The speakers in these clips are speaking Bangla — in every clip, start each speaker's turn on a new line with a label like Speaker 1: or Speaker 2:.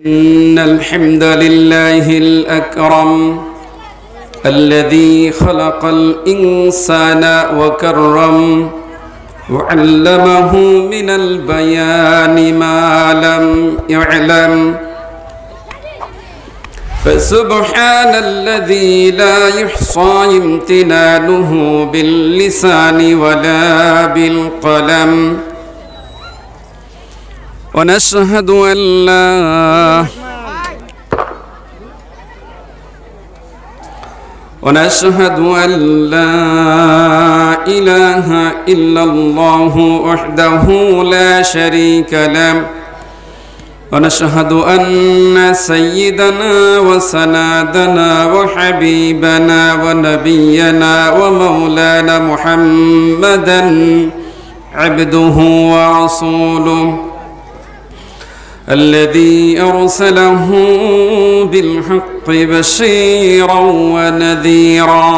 Speaker 1: إن الحمد لله الأكرم الذي خلق الإنسان وكرم وعلمه من البيان ما لم يعلم فسبحان الذي لا يحصى امتنانه باللسان ولا بالقلم ونشهد أن لا إله إلا الله وحده لا شريك له ونشهد أن سيدنا وسندنا وحبيبنا ونبينا ومولانا محمدا عبده ورسوله الذي أرسله بالحق بشيرا ونذيرا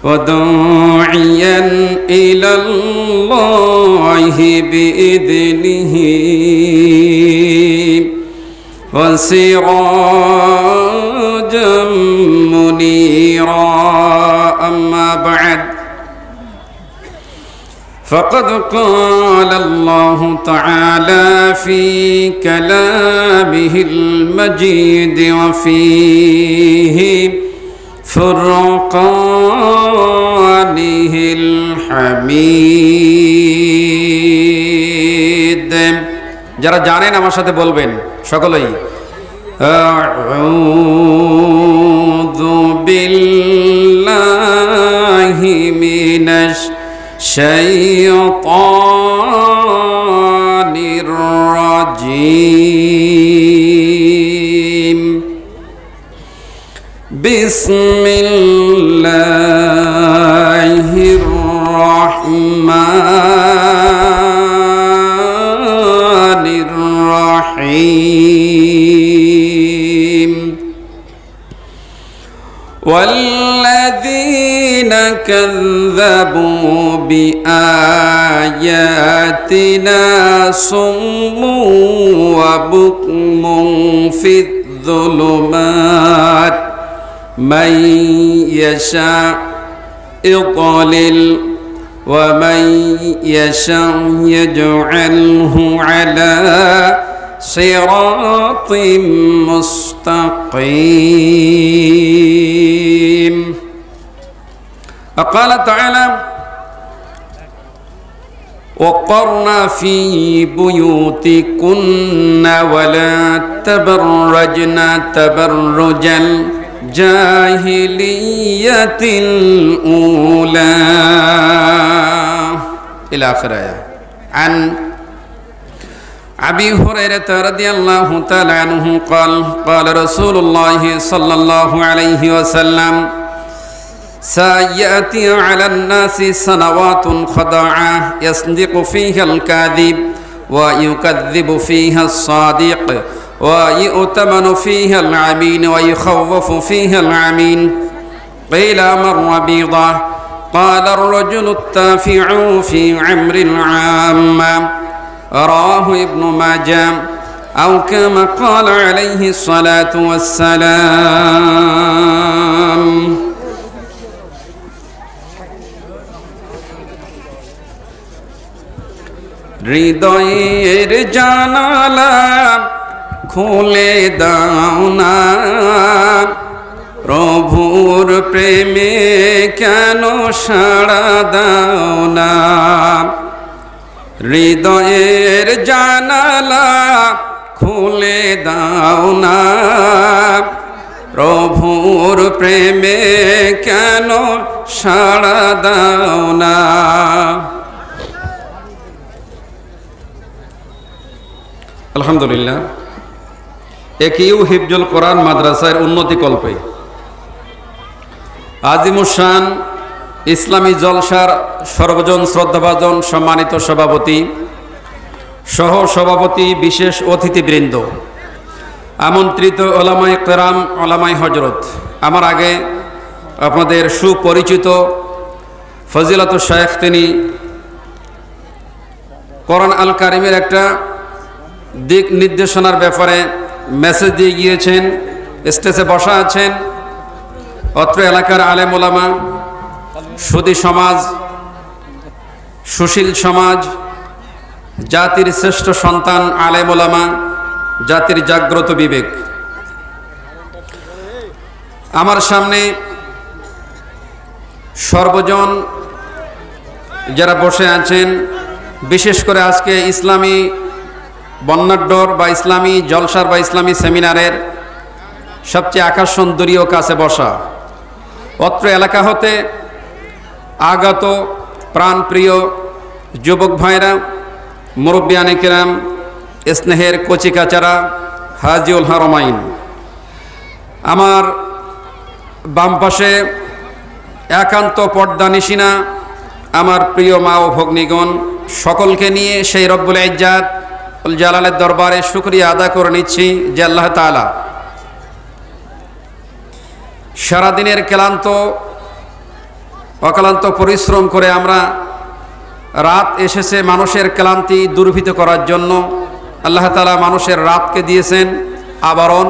Speaker 1: وداعيا إلى الله بإذنه وسراجا منيرا أما بعد فقد قال الله تعالى في كلامه المجيد وفيه فرقانه الحميد যারা জানেন আমার সাথে বলবেন সকলেই আউযু বিল্লাহি মিনাশ الشيطان الرجيم بسم الله الرحمن الرحيم والذين كذبوا بآياتنا صم وبكم في الظلمات من يشاء يضلل ومن يشاء يجعله على صراط مستقيم وقال تعالى وقرنا في بيوتكن ولا تبرجن تبرج الجاهلية الأولى إلى آخر آية عن أبي هريرة رضي الله تعالى عنه قال قال رسول الله صلى الله عليه وسلم سيأتي على الناس سنوات خداعة يصدق فيها الكاذب ويكذب فيها الصادق ويؤتمن فيها العمين ويخوف فيها العمين قيل من ربيضة قال الرجل التافع في عمر العامة رواه ابن ماجه أو كما قال عليه الصلاة والسلام হৃদয়ের জানালা খুলে দাও না প্রভুর প্রেমে কেন সাড়া দাও না হৃদয়ের জানালা খুলে দাও না প্রভুর প্রেমে কেন সাড়া দাও না আলহামদুলিল্লাহ একিউ হিফজুল কোরআন মাদ্রাসার উন্নতি কল্পে আজিমুশান ইসলামী জলসার সর্বজন শ্রদ্ধাভাজন সম্মানিত সভাপতি সহ সভাপতি বিশেষ অতিথিবৃন্দ আমন্ত্রিত ওলামায়ে কেরাম ওলামায়ে হজরত আমার আগে আপনাদের সুপরিচিত ফজিলাতুল শায়েখ তিনি কোরআন আল কারিমের একটা দিক নির্দেশনার ব্যাপারে মেসেজ দিয়ে গিয়েছেন। স্টেজে বসা আছেন অত্র এলাকার আলেম ওলামা, সুধী সমাজ, সুশীল সমাজ, জাতির শ্রেষ্ঠ সন্তান আলেম ওলামা, জাতির জাগ্রত বিবেক। আমার সামনে সর্বজন যারা বসে আছেন, বিশেষ করে আজকে ইসলামী বন্যাঢ্যর বা ইসলামী জলসার বা ইসলামী সেমিনারের সবচেয়ে আকর্ষণীয় কাছে বসা অত্র এলাকা হতে আগত প্রাণপ্রিয় যুবক ভাইরা, মুরব্বিয়ানে কিরাম, স্নেহের কচিকাচারা, হাজিউল হারমাইন। আমার বাম পাশে একান্ত পর্দানিশিনা আমার প্রিয় মা ও ভগ্নীগণ, সকলকে নিয়ে সেই রব্বুল ইজ্জাত উল জালালের দরবারে শুকরিয়া আদা করে নিচ্ছি যে আল্লাহ তাআলা সারাদিনের অক্লান্ত পরিশ্রম করে আমরা রাত এসেছে মানুষের ক্লান্তি দূরীভূত করার জন্য। আল্লাহ তাআলা মানুষের রাতকে দিয়েছেন আবরণ,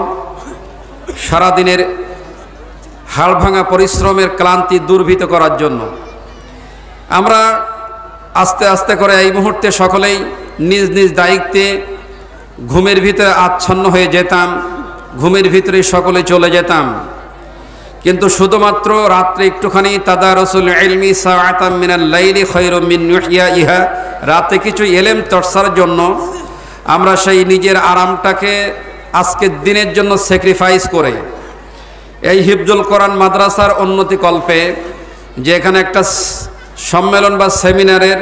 Speaker 1: সারাদিনের হাড়ভাঙা পরিশ্রমের ক্লান্তি দূরীভূত করার জন্য। আমরা আস্তে আস্তে করে এই মুহূর্তে সকলেই নিজ নিজ দায়িত্বে ঘুমের ভিতরে আচ্ছন্ন হয়ে যেতাম, ঘুমের ভিতরে সকলে চলে যেতাম। কিন্তু শুধুমাত্র রাত্রে একটুখানি তাদারুসুল ইলমি সাআতাম মিনাল লাইলি খায়রুম মিন ইহয়া, রাতে কিছু ইলম চর্চার জন্য আমরা সেই নিজের আরামটাকে আজকের দিনের জন্য স্যাক্রিফাইস করে এই হিফজুল কোরআন মাদ্রাসার উন্নতি কল্পে যে এখানে একটা সম্মেলন বা সেমিনারের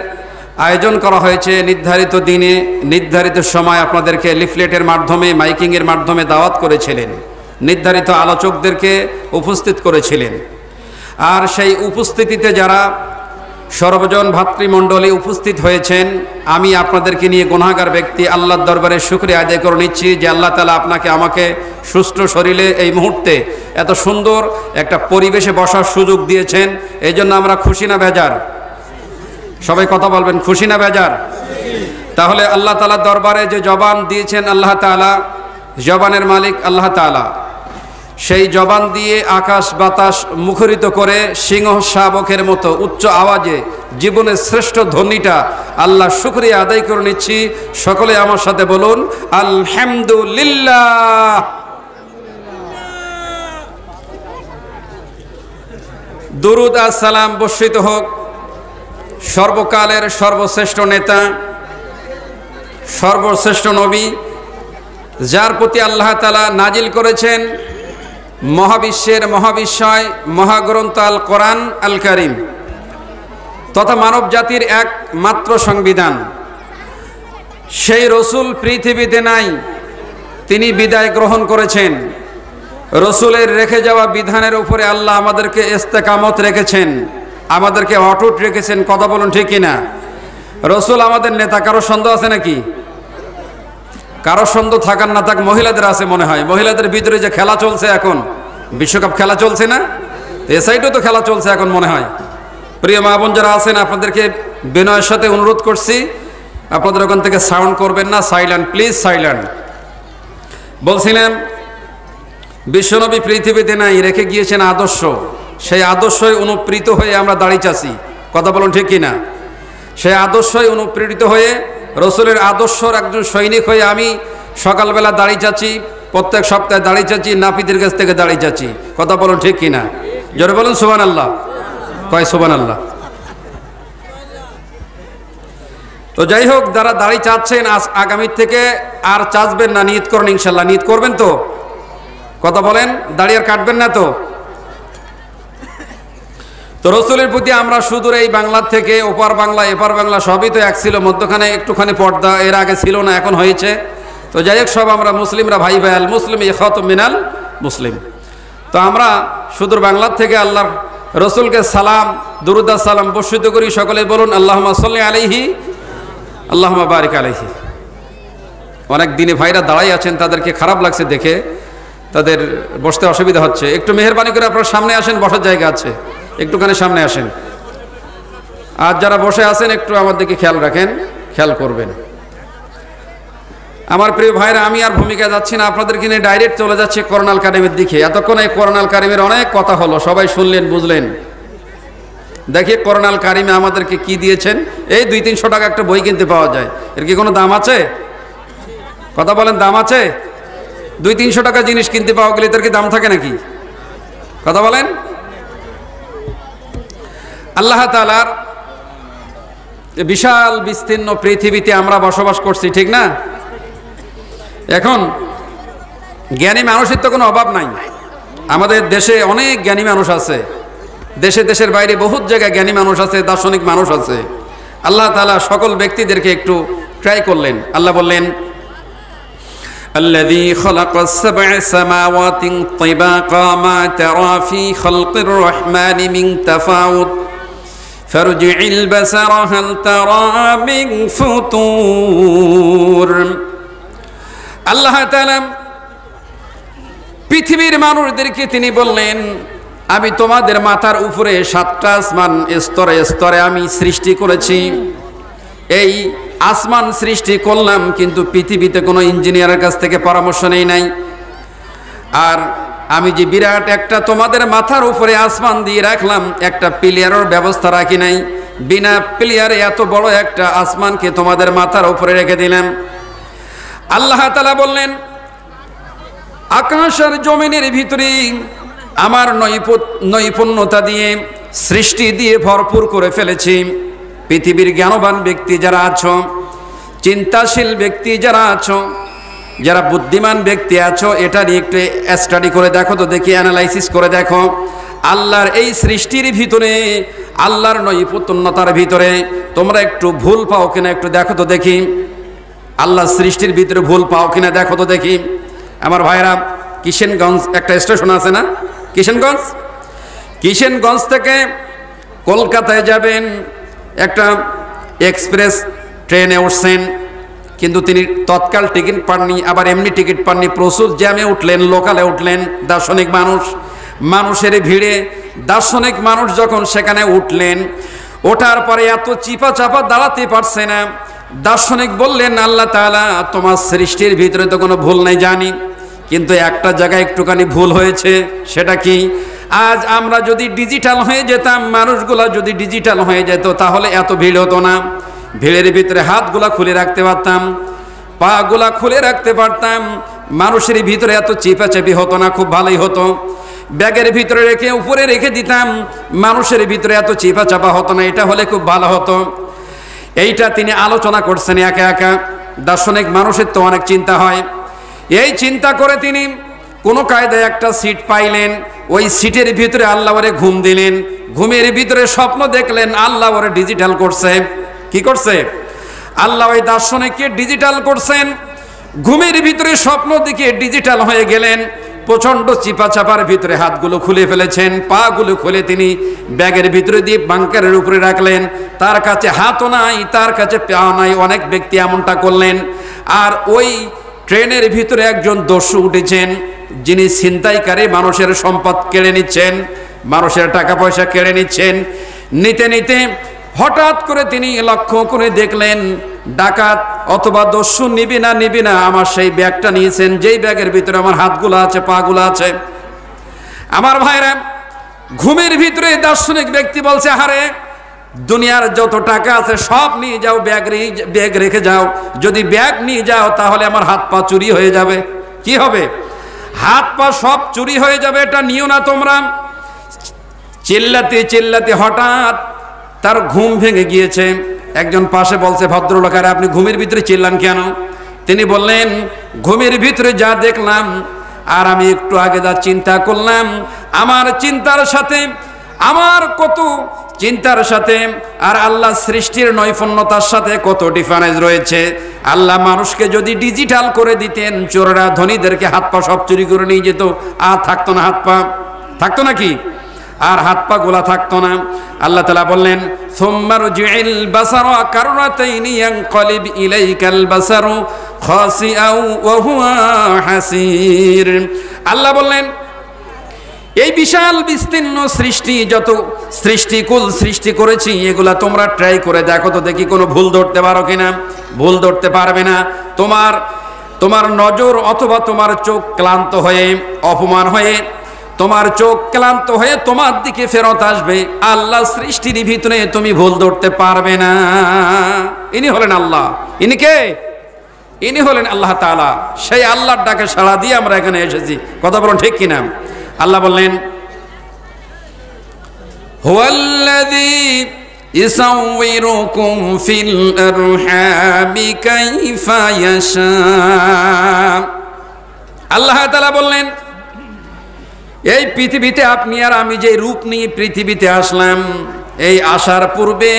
Speaker 1: আয়োজন করা হয়েছে, নির্ধারিত দিনে নির্ধারিত সময় আপনাদেরকে লিফলেটের মাধ্যমে মাইকিংয়ের মাধ্যমে দাওয়াত করেছিলেন, নির্ধারিত আলোচকদেরকে উপস্থিত করেছিলেন। আর সেই উপস্থিতিতে যারা সর্বজন ভাতৃমণ্ডলী উপস্থিত হয়েছেন, আমি আপনাদেরকে নিয়ে গুনাহগার ব্যক্তি আল্লাহর দরবারে শুকরিয়া আদায় করে নিচ্ছি যে আল্লাহ তাআলা আপনাকে আমাকে সুস্থ শরীরে এই মুহূর্তে এত সুন্দর একটা পরিবেশে বসার সুযোগ দিয়েছেন। এই জন্য আমরা খুশি না বেজার? সবাই কথা বলবেন, খুশি না বেজার? তাহলে আল্লাহ তাআলার দরবারে যে জবান দিয়েছেন আল্লাহ তাআলা, জবানের মালিক আল্লাহ তাআলা, সেই জবান দিয়ে আকাশ বাতাস মুখরিত করে সিংহ শাবকের মতো উচ্চ আওয়াজে জীবনের শ্রেষ্ঠ ধ্বনিটা আল্লাহ শুকরিয়া আদায় করে নিচ্ছি। সকলে আমার সাথে বলুন আলহামদুলিল্লাহ। দুরুদ আর সালাম বর্ষিত হোক সর্বকালের সর্বশ্রেষ্ঠ নেতা, সর্বশ্রেষ্ঠ নবী, যার প্রতি আল্লাহ তাআলা নাজিল করেছেন মহাবিশ্বের মহাবিশ্বয় মহাগ্রন্থ আল কোরআন আল কারীম তথা মানব জাতির একমাত্র সংবিধান। সেই রসুল পৃথিবীতে নাই, তিনি বিদায় গ্রহণ করেছেন। রসুলের রেখে যাওয়া বিধানের উপরে আল্লাহ আমাদেরকে ইস্তেকামত রেখেছেন, আমাদেরকে অটুট রেখেছেন। কথা বলুন ঠিক কিনা? রসুল আমাদের নেতা। কারো সন্দেহ আছে নাকি? কারো সন্দেহ থাকার না থাক মহিলাদের আছে মনে হয়। মহিলাদের ভিতরে যে খেলা চলছে এখন, বিশ্বকাপ খেলা চলছে না, এ সাইডেও তো খেলা চলছে এখন মনে হয়। প্রিয় মা বোন যারা আছেন, আপনাদেরকে বিনয়ের সাথে অনুরোধ করছি, আপনাদের ওখান থেকে সাউন্ড করবেন না, সাইলেন্ট প্লিজ, সাইলেন্ট। বলছিলাম বিশ্বনবী পৃথিবীতে নাই, রেখে গিয়েছেন আদর্শ। সেই আদর্শই অনুপ্রীত হয়ে আমরা দাঁড়িয়ে আছি। কথা বলুন ঠিক কিনা? সেই আদর্শই অনুপ্রেরিত হয়ে রসুলের আদর্শর একজন সৈনিক হয়ে আমি সকালবেলা দাঁড়িয়ে যাচ্ছি, প্রত্যেক সপ্তাহে দাঁড়িয়ে যাচ্ছি, নাপিতের কাছ থেকে দাঁড়িয়ে যাচ্ছি। কথা বলুন ঠিক কিনা? জোরে বলুন সুবহানাল্লাহ। কয় সুবহানাল্লাহ। তো যাই হোক, যারা দাঁড়িয়ে চাচ্ছেন আগামী থেকে আর চাচবেন না, নিয়ত করেন ইনশাল্লাহ। নিয়ত করবেন তো? কথা বলেন, দাঁড়িয়ে আর কাটবেন না তো? তো রসুলের প্রতি আমরা সুদূর এই বাংলার থেকে ওপার বাংলা এপার বাংলা সবই তো এক ছিল, মধ্যখানে একটুখানি পর্দা এর আগে ছিল না, এখন হয়েছে। তো যাই হোক, সব আমরা মুসলিমরা ভাই ভাই, আল মুসলিম ইখাতুম মিনাল মুসলিম। তো আমরা সুদূর বাংলার থেকে আল্লাহর রসুলকে সালাম দুরুদ সালাম বর্ষিত করি। সকলে বলুন আল্লাহুম্মা সাল্লি আলাইহি আল্লাহুম্মা বারিক আলাইহি। অনেক দিনে ভাইরা দাঁড়াই আছেন, তাদেরকে খারাপ লাগছে দেখে, তাদের বসতে অসুবিধা হচ্ছে। একটু মেহেরবানি করে আপনারা সামনে আসেন, বসার জায়গা আছে, একটুখানি সামনে আসেন। আর যারা বসে আছেন একটু আমার দিকে খেয়াল রাখেন, খেয়াল করবেন। আমার প্রিয় ভাইরা, আমি আর ভূমিকা যাচ্ছি না, আপনাদেরকে নিয়ে ডাইরেক্ট চলে যাচ্ছে কোরআন আল কারিমের দিকে। এতক্ষণ এই কোরআন আল কারিমের অনেক কথা হলো, সবাই শুনলেন, বুঝলেন। দেখি কোরআন আল কারিমে আমাদেরকে কি দিয়েছেন। এই 200-300 টাকা একটা বই কিনতে পাওয়া যায়, এর কি কোনো দাম আছে? কথা বলেন, দাম আছে? 200-300 টাকা জিনিস কিনতে পাওয়া গেলে এর কি দাম থাকে নাকি? কথা বলেন। আল্লাহ তাআলার বিশাল বিস্তীর্ণ পৃথিবীতে আমরা বসবাস করছি, ঠিক না? এখন জ্ঞানী মানুষের তো কোনো অভাব নাই। আমাদের দেশে অনেক জ্ঞানী মানুষ আছে, দেশের বাইরে বহুত জায়গায় জ্ঞানী মানুষ আছে, দার্শনিক মানুষ আছে। আল্লাহ তাআলা সকল ব্যক্তিদেরকে একটু ট্রাই করলেন। আল্লাহ বললেন, الذي خلق السبع سماوات طباقا ما ترى في خلق الرحمن من تفاوت فارجع البصر هل ترى من فطور। আল্লাহ তাআলা পৃথিবীর মানুষদেরকে তিনি বললেন, আমি তোমাদের মাথার উপরে 7টা আসমান স্তরে স্তরে আমি সৃষ্টি করেছি। এই আসমান সৃষ্টি করলাম, কিন্তু পৃথিবীতে কোনো ইঞ্জিনিয়ারের কাছ থেকে পরামর্শ নেই নাই। আর আমি যে বিরাট একটা তোমাদের মাথার উপরে আসমান দিয়ে রাখলাম, একটা প্লেয়ারের ব্যবস্থা রাখি নাই। বিনা প্লেয়ারে এত বড় একটা আসমানকে তোমাদের মাথার উপরে রেখে দিলাম। আল্লাহ তাআলা বললেন, আকাশ আর জমিনের ভিতরে আমার নৈপুণ্যতা দিয়ে, সৃষ্টি দিয়ে ভরপুর করে ফেলেছি। পৃথিবীর জ্ঞানবান ব্যক্তি যারা আছো, চিন্তাশীল ব্যক্তি যারা আছো, যারা বুদ্ধিমান ব্যক্তি আছো, এটা নিয়ে একটু স্টাডি করে দেখো তো দেখি, অ্যানালাইসিস করে দেখো। আল্লাহর এই সৃষ্টির ভিতরে, আল্লাহর নৈপুণ্যতার ভিতরে তোমরা একটু ভুল পাও কিনা একটু দেখো তো দেখি। আল্লাহর সৃষ্টির ভিতরে ভুল পাও কিনা দেখো তো দেখি। আমার ভাইরা, কিশনগঞ্জ একটা স্টেশন আছে না, কিশনগঞ্জ থেকে কলকাতায় যাবেন, একটা এক্সপ্রেস ট্রেনে উঠছেন, কিন্তু তিনি তৎকাল টিকিট পাননি, আবার এমনি টিকিট পাননি, প্রচুর জ্যামে উঠলেন, লোকালে উঠলেন। দার্শনিক মানুষের ভিড়ে দার্শনিক মানুষ যখন সেখানে উঠলেন, ওঠার পরে এত চিপা চাপা দাঁড়াতে পারছে না। দার্শনিক বললেন, আল্লাহ তাআলা তোমার সৃষ্টির ভিতরে তো কোনো ভুল নেই জানি, কিন্তু একটা জায়গায় একটুখানি ভুল হয়েছে। সেটা কি? আজ আমরা যদি ডিজিটাল হয়ে যেতাম, মানুষগুলা যদি ডিজিটাল হয়ে যেত, তাহলে এত ভিড় হতো না। ভিড়ের ভিতরে হাতগুলা খুলে রাখতে পারতাম, পা গুলা খুলে রাখতে পারতাম, মানুষের ভিতরে এত চিপাচাপি হতো না, খুব ভালোই হতো। ব্যাগের ভিতরে রেখে উপরে রেখে দিতাম, মানুষের ভিতরে এত চিপাচাপা হতো না, এটা হলে খুব ভালো হতো। এইটা তিনি আলোচনা করছেন একা একা। দার্শনিক মানুষের তো অনেক চিন্তা হয়। এই চিন্তা করে তিনি কোনো কায়দায় একটা সিট পাইলেন, ওই সিটের ভিতরে আল্লাহ ওরে ঘুম দিলেন। ঘুমের ভিতরে স্বপ্ন দেখলেন, আল্লাহ ওরে ডিজিটাল করছে। কি করছে? আল্লাহ ওই দার্শনিককে ডিজিটাল করছেন। ঘুমের ভিতরে স্বপ্ন দেখে ডিজিটাল হয়ে গেলেন। প্রচন্ড চিপা চাপার ভিতরে হাতগুলো খুলে ফেলেছেন, পা গুলো খুলে তিনি ব্যাগের ভিতরে দিয়ে বাংকারের উপরে রাখলেন। তার কাছে হাতও নাই, তার কাছে পা নাই। অনেক ব্যক্তি এমনটা করলেন। আর ওই ট্রেনের ভিতরে একজন দস্যু উঠেছেন, যিনি ছিনতাইকারী, মানুষের সম্পদ কেড়ে নিচ্ছেন, মানুষের টাকা পয়সা কেড়ে নিচ্ছেন। নিতে নিতে হঠাৎ করে তিনি লক্ষ্য করে দেখলেন, ডাকাত অথবা দস্যু নিবি না আমার সেই ব্যাগটা নিয়েছেন, যেই ব্যাগের ভিতরে আমার হাতগুলো আছে, পা গুলো আছে। আমার ভাইরা, ঘুমের ভিতরে দার্শনিক ব্যক্তি বলছে, আরে দুনিয়ার যত টাকা আছে সব নিয়ে যাও, ব্যাগ রেখে যাও। যদি ব্যাগ নিয়ে যাও তাহলে আমার হাত পা চুরি হয়ে যাবে। কি হবে? হাত পা সব চুরি হয়ে যাবে, এটা নিও না তোমরা। চিল্লাতে চিল্লাতে হঠাৎ তার ঘুম ভেঙে গিয়েছে। একজন পাশে বলছে, ভদ্রলোক, আরে আপনি ঘুমের ভিতরে চিল্লান কেন? তিনি বললেন, ঘুমের ভিতরে যা দেখলাম, আর আমি একটু আগে যা চিন্তা করলাম, আমার চিন্তার সাথে, আমার কত চিন্তার সাথে আর আল্লাহ সৃষ্টির নৈপুণ্যতার সাথে কত ডিফারেন্স রয়েছে। আল্লাহ মানুষকে যদি ডিজিটাল করে দিতেন, চোররা ধনীদেরকে হাত পা সব চুরি করে নিয়ে যেত, আর থাকতো না হাত পা, থাকতো নাকি? আর হাত পা গোলা থাকতো না। আল্লাহ তাআলা বললেন, সুম্মা রুজি'ল বাসারা কাররাতাইনি ইয়ানকালিব ইলাইকাল বাসারু খাসিআও ওয়া হুয়া হাসির। আল্লাহ বললেন, এই বিশাল বিস্তীর্ণ সৃষ্টি, যত সৃষ্টিকুল সৃষ্টি করেছি, এগুলা তোমরা ট্রাই করে দেখো তো দেখি কোনো ভুল ধরতে পারো কিনা। ভুল ধরতে পারবে না। তোমার তোমার নজর অথবা তোমার চোখ ক্লান্ত হয়ে, অপমান হয়ে, তোমার চোখ ক্লান্ত হয়ে তোমার দিকে ফেরত আসবে, আল্লাহ সৃষ্টির ভিতরে তুমি ভুল ধরতে পারবে না। ইনি হলেন আল্লাহ। ইনি কে? ইনি হলেন আল্লাহ তাআলা। সেই আল্লাহর ডাকে সাড়া দিয়ে আমরা এখানে এসেছি। কথা বলুন ঠিক কিনা? আল্লাহ বললেন, হুয়াল্লাযী ইউসাউবিরুকুম ফিল আরহামি কাইফা ইয়াশা। আল্লাহ তাআলা বললেন, এই পৃথিবীতে আপনি আর আমি যে রূপ নিয়ে পৃথিবীতে আসলাম, এই আসার পূর্বে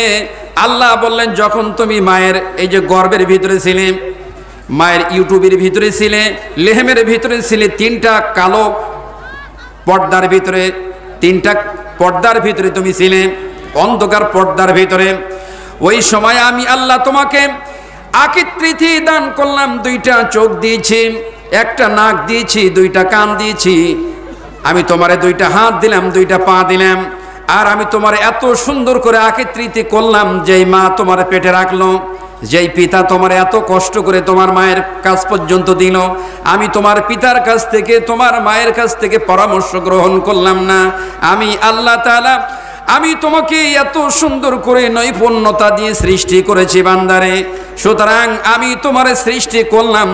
Speaker 1: আল্লাহ বললেন, যখন তুমি মায়ের এই যে গর্ভের ভিতরে ছিলে, মায়ের ইউটিউবের ভিতরে ছিলে, লেহেমের ভিতরে ছিলে, তিনটা কালো পর্দার ভিতরে, তিনটা পর্দার ভিতরে তুমি ছিলে, অন্ধকার পর্দার ভিতরে। ওই সময় আমি আল্লাহ তোমাকে আকৃতি দান করলাম, দুইটা চোখ দিয়েছি, একটা নাক দিয়েছি, দুইটা কান দিয়েছি, আমি তোমারে দুইটা হাত দিলাম, দুইটা পা দিলাম, আর আমি তোমার এত সুন্দর করে আকৃতি করলাম, যেই মা তোমার পেটে রাখলো, যেই পিতা তোমার এত কষ্ট করে তোমার মায়ের কাছ পর্যন্ত দিল, আমি তোমার পিতার কাছ থেকে, তোমার মায়ের কাছ থেকে পরামর্শ গ্রহণ করলাম না? আমি আল্লাহ তাআলা আমি তোমাকে এত সুন্দর করে নৈপুণ্যতা দিয়ে সৃষ্টি করেছি বান্দারে। সুতরাং আমি তোমারে সৃষ্টি করলাম,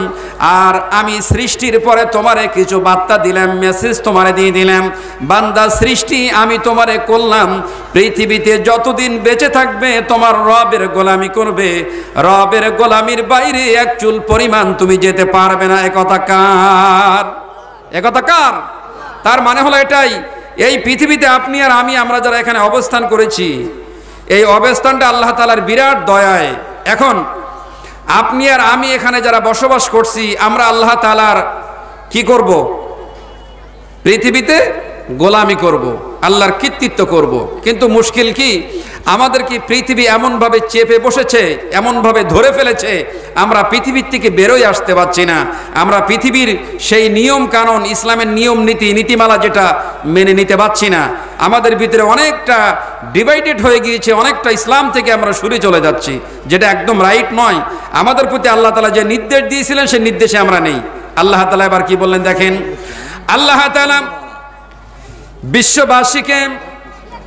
Speaker 1: আর আমি সৃষ্টির পরে তোমারে কিছু বার্তা দিলাম, মেসেজ তোমারে দিয়ে দিলাম। বান্দা সৃষ্টি আমি তোমারে করলাম, পৃথিবীতে যতদিন বেঁচে থাকবে তোমার রবের গোলামি করবে, রবের গোলামির বাইরে এক চুল পরিমাণ তুমি যেতে পারবে না। একথা কার? একথা কার? তার মানে হলো এটাই, এই পৃথিবীতে আপনি আর আমি, আমরা যারা এখানে অবস্থান করেছি, এই অবস্থানটা আল্লাহ তাআলার বিরাট দয়ায়। এখন আপনি আর আমি এখানে যারা বসবাস করছি, আমরা আল্লাহ তাআলার কি করব? পৃথিবীতে গোলামি করব, আল্লাহর কৃতিত্ব করব। কিন্তু মুশকিল কি, আমাদের কি পৃথিবী এমনভাবে চেপে বসেছে, এমনভাবে ধরে ফেলেছে, আমরা পৃথিবীর থেকে বেরোয় আসতে পারছি না। আমরা পৃথিবীর সেই নিয়ম কানুন, ইসলামের নিয়ম নীতি নীতিমালা যেটা মেনে নিতে পারছি না। আমাদের ভিতরে অনেকটা ডিভাইডেড হয়ে গিয়েছে, অনেকটা ইসলাম থেকে আমরা সরে চলে যাচ্ছি, যেটা একদম রাইট নয়। আমাদের প্রতি আল্লাহ তাআলা যে নির্দেশ দিয়েছিলেন, সেই নির্দেশে আমরা নেই। আল্লাহ তাআলা এবার কি বললেন দেখেন। আল্লাহ তাআলা বিশ্ববাসীকে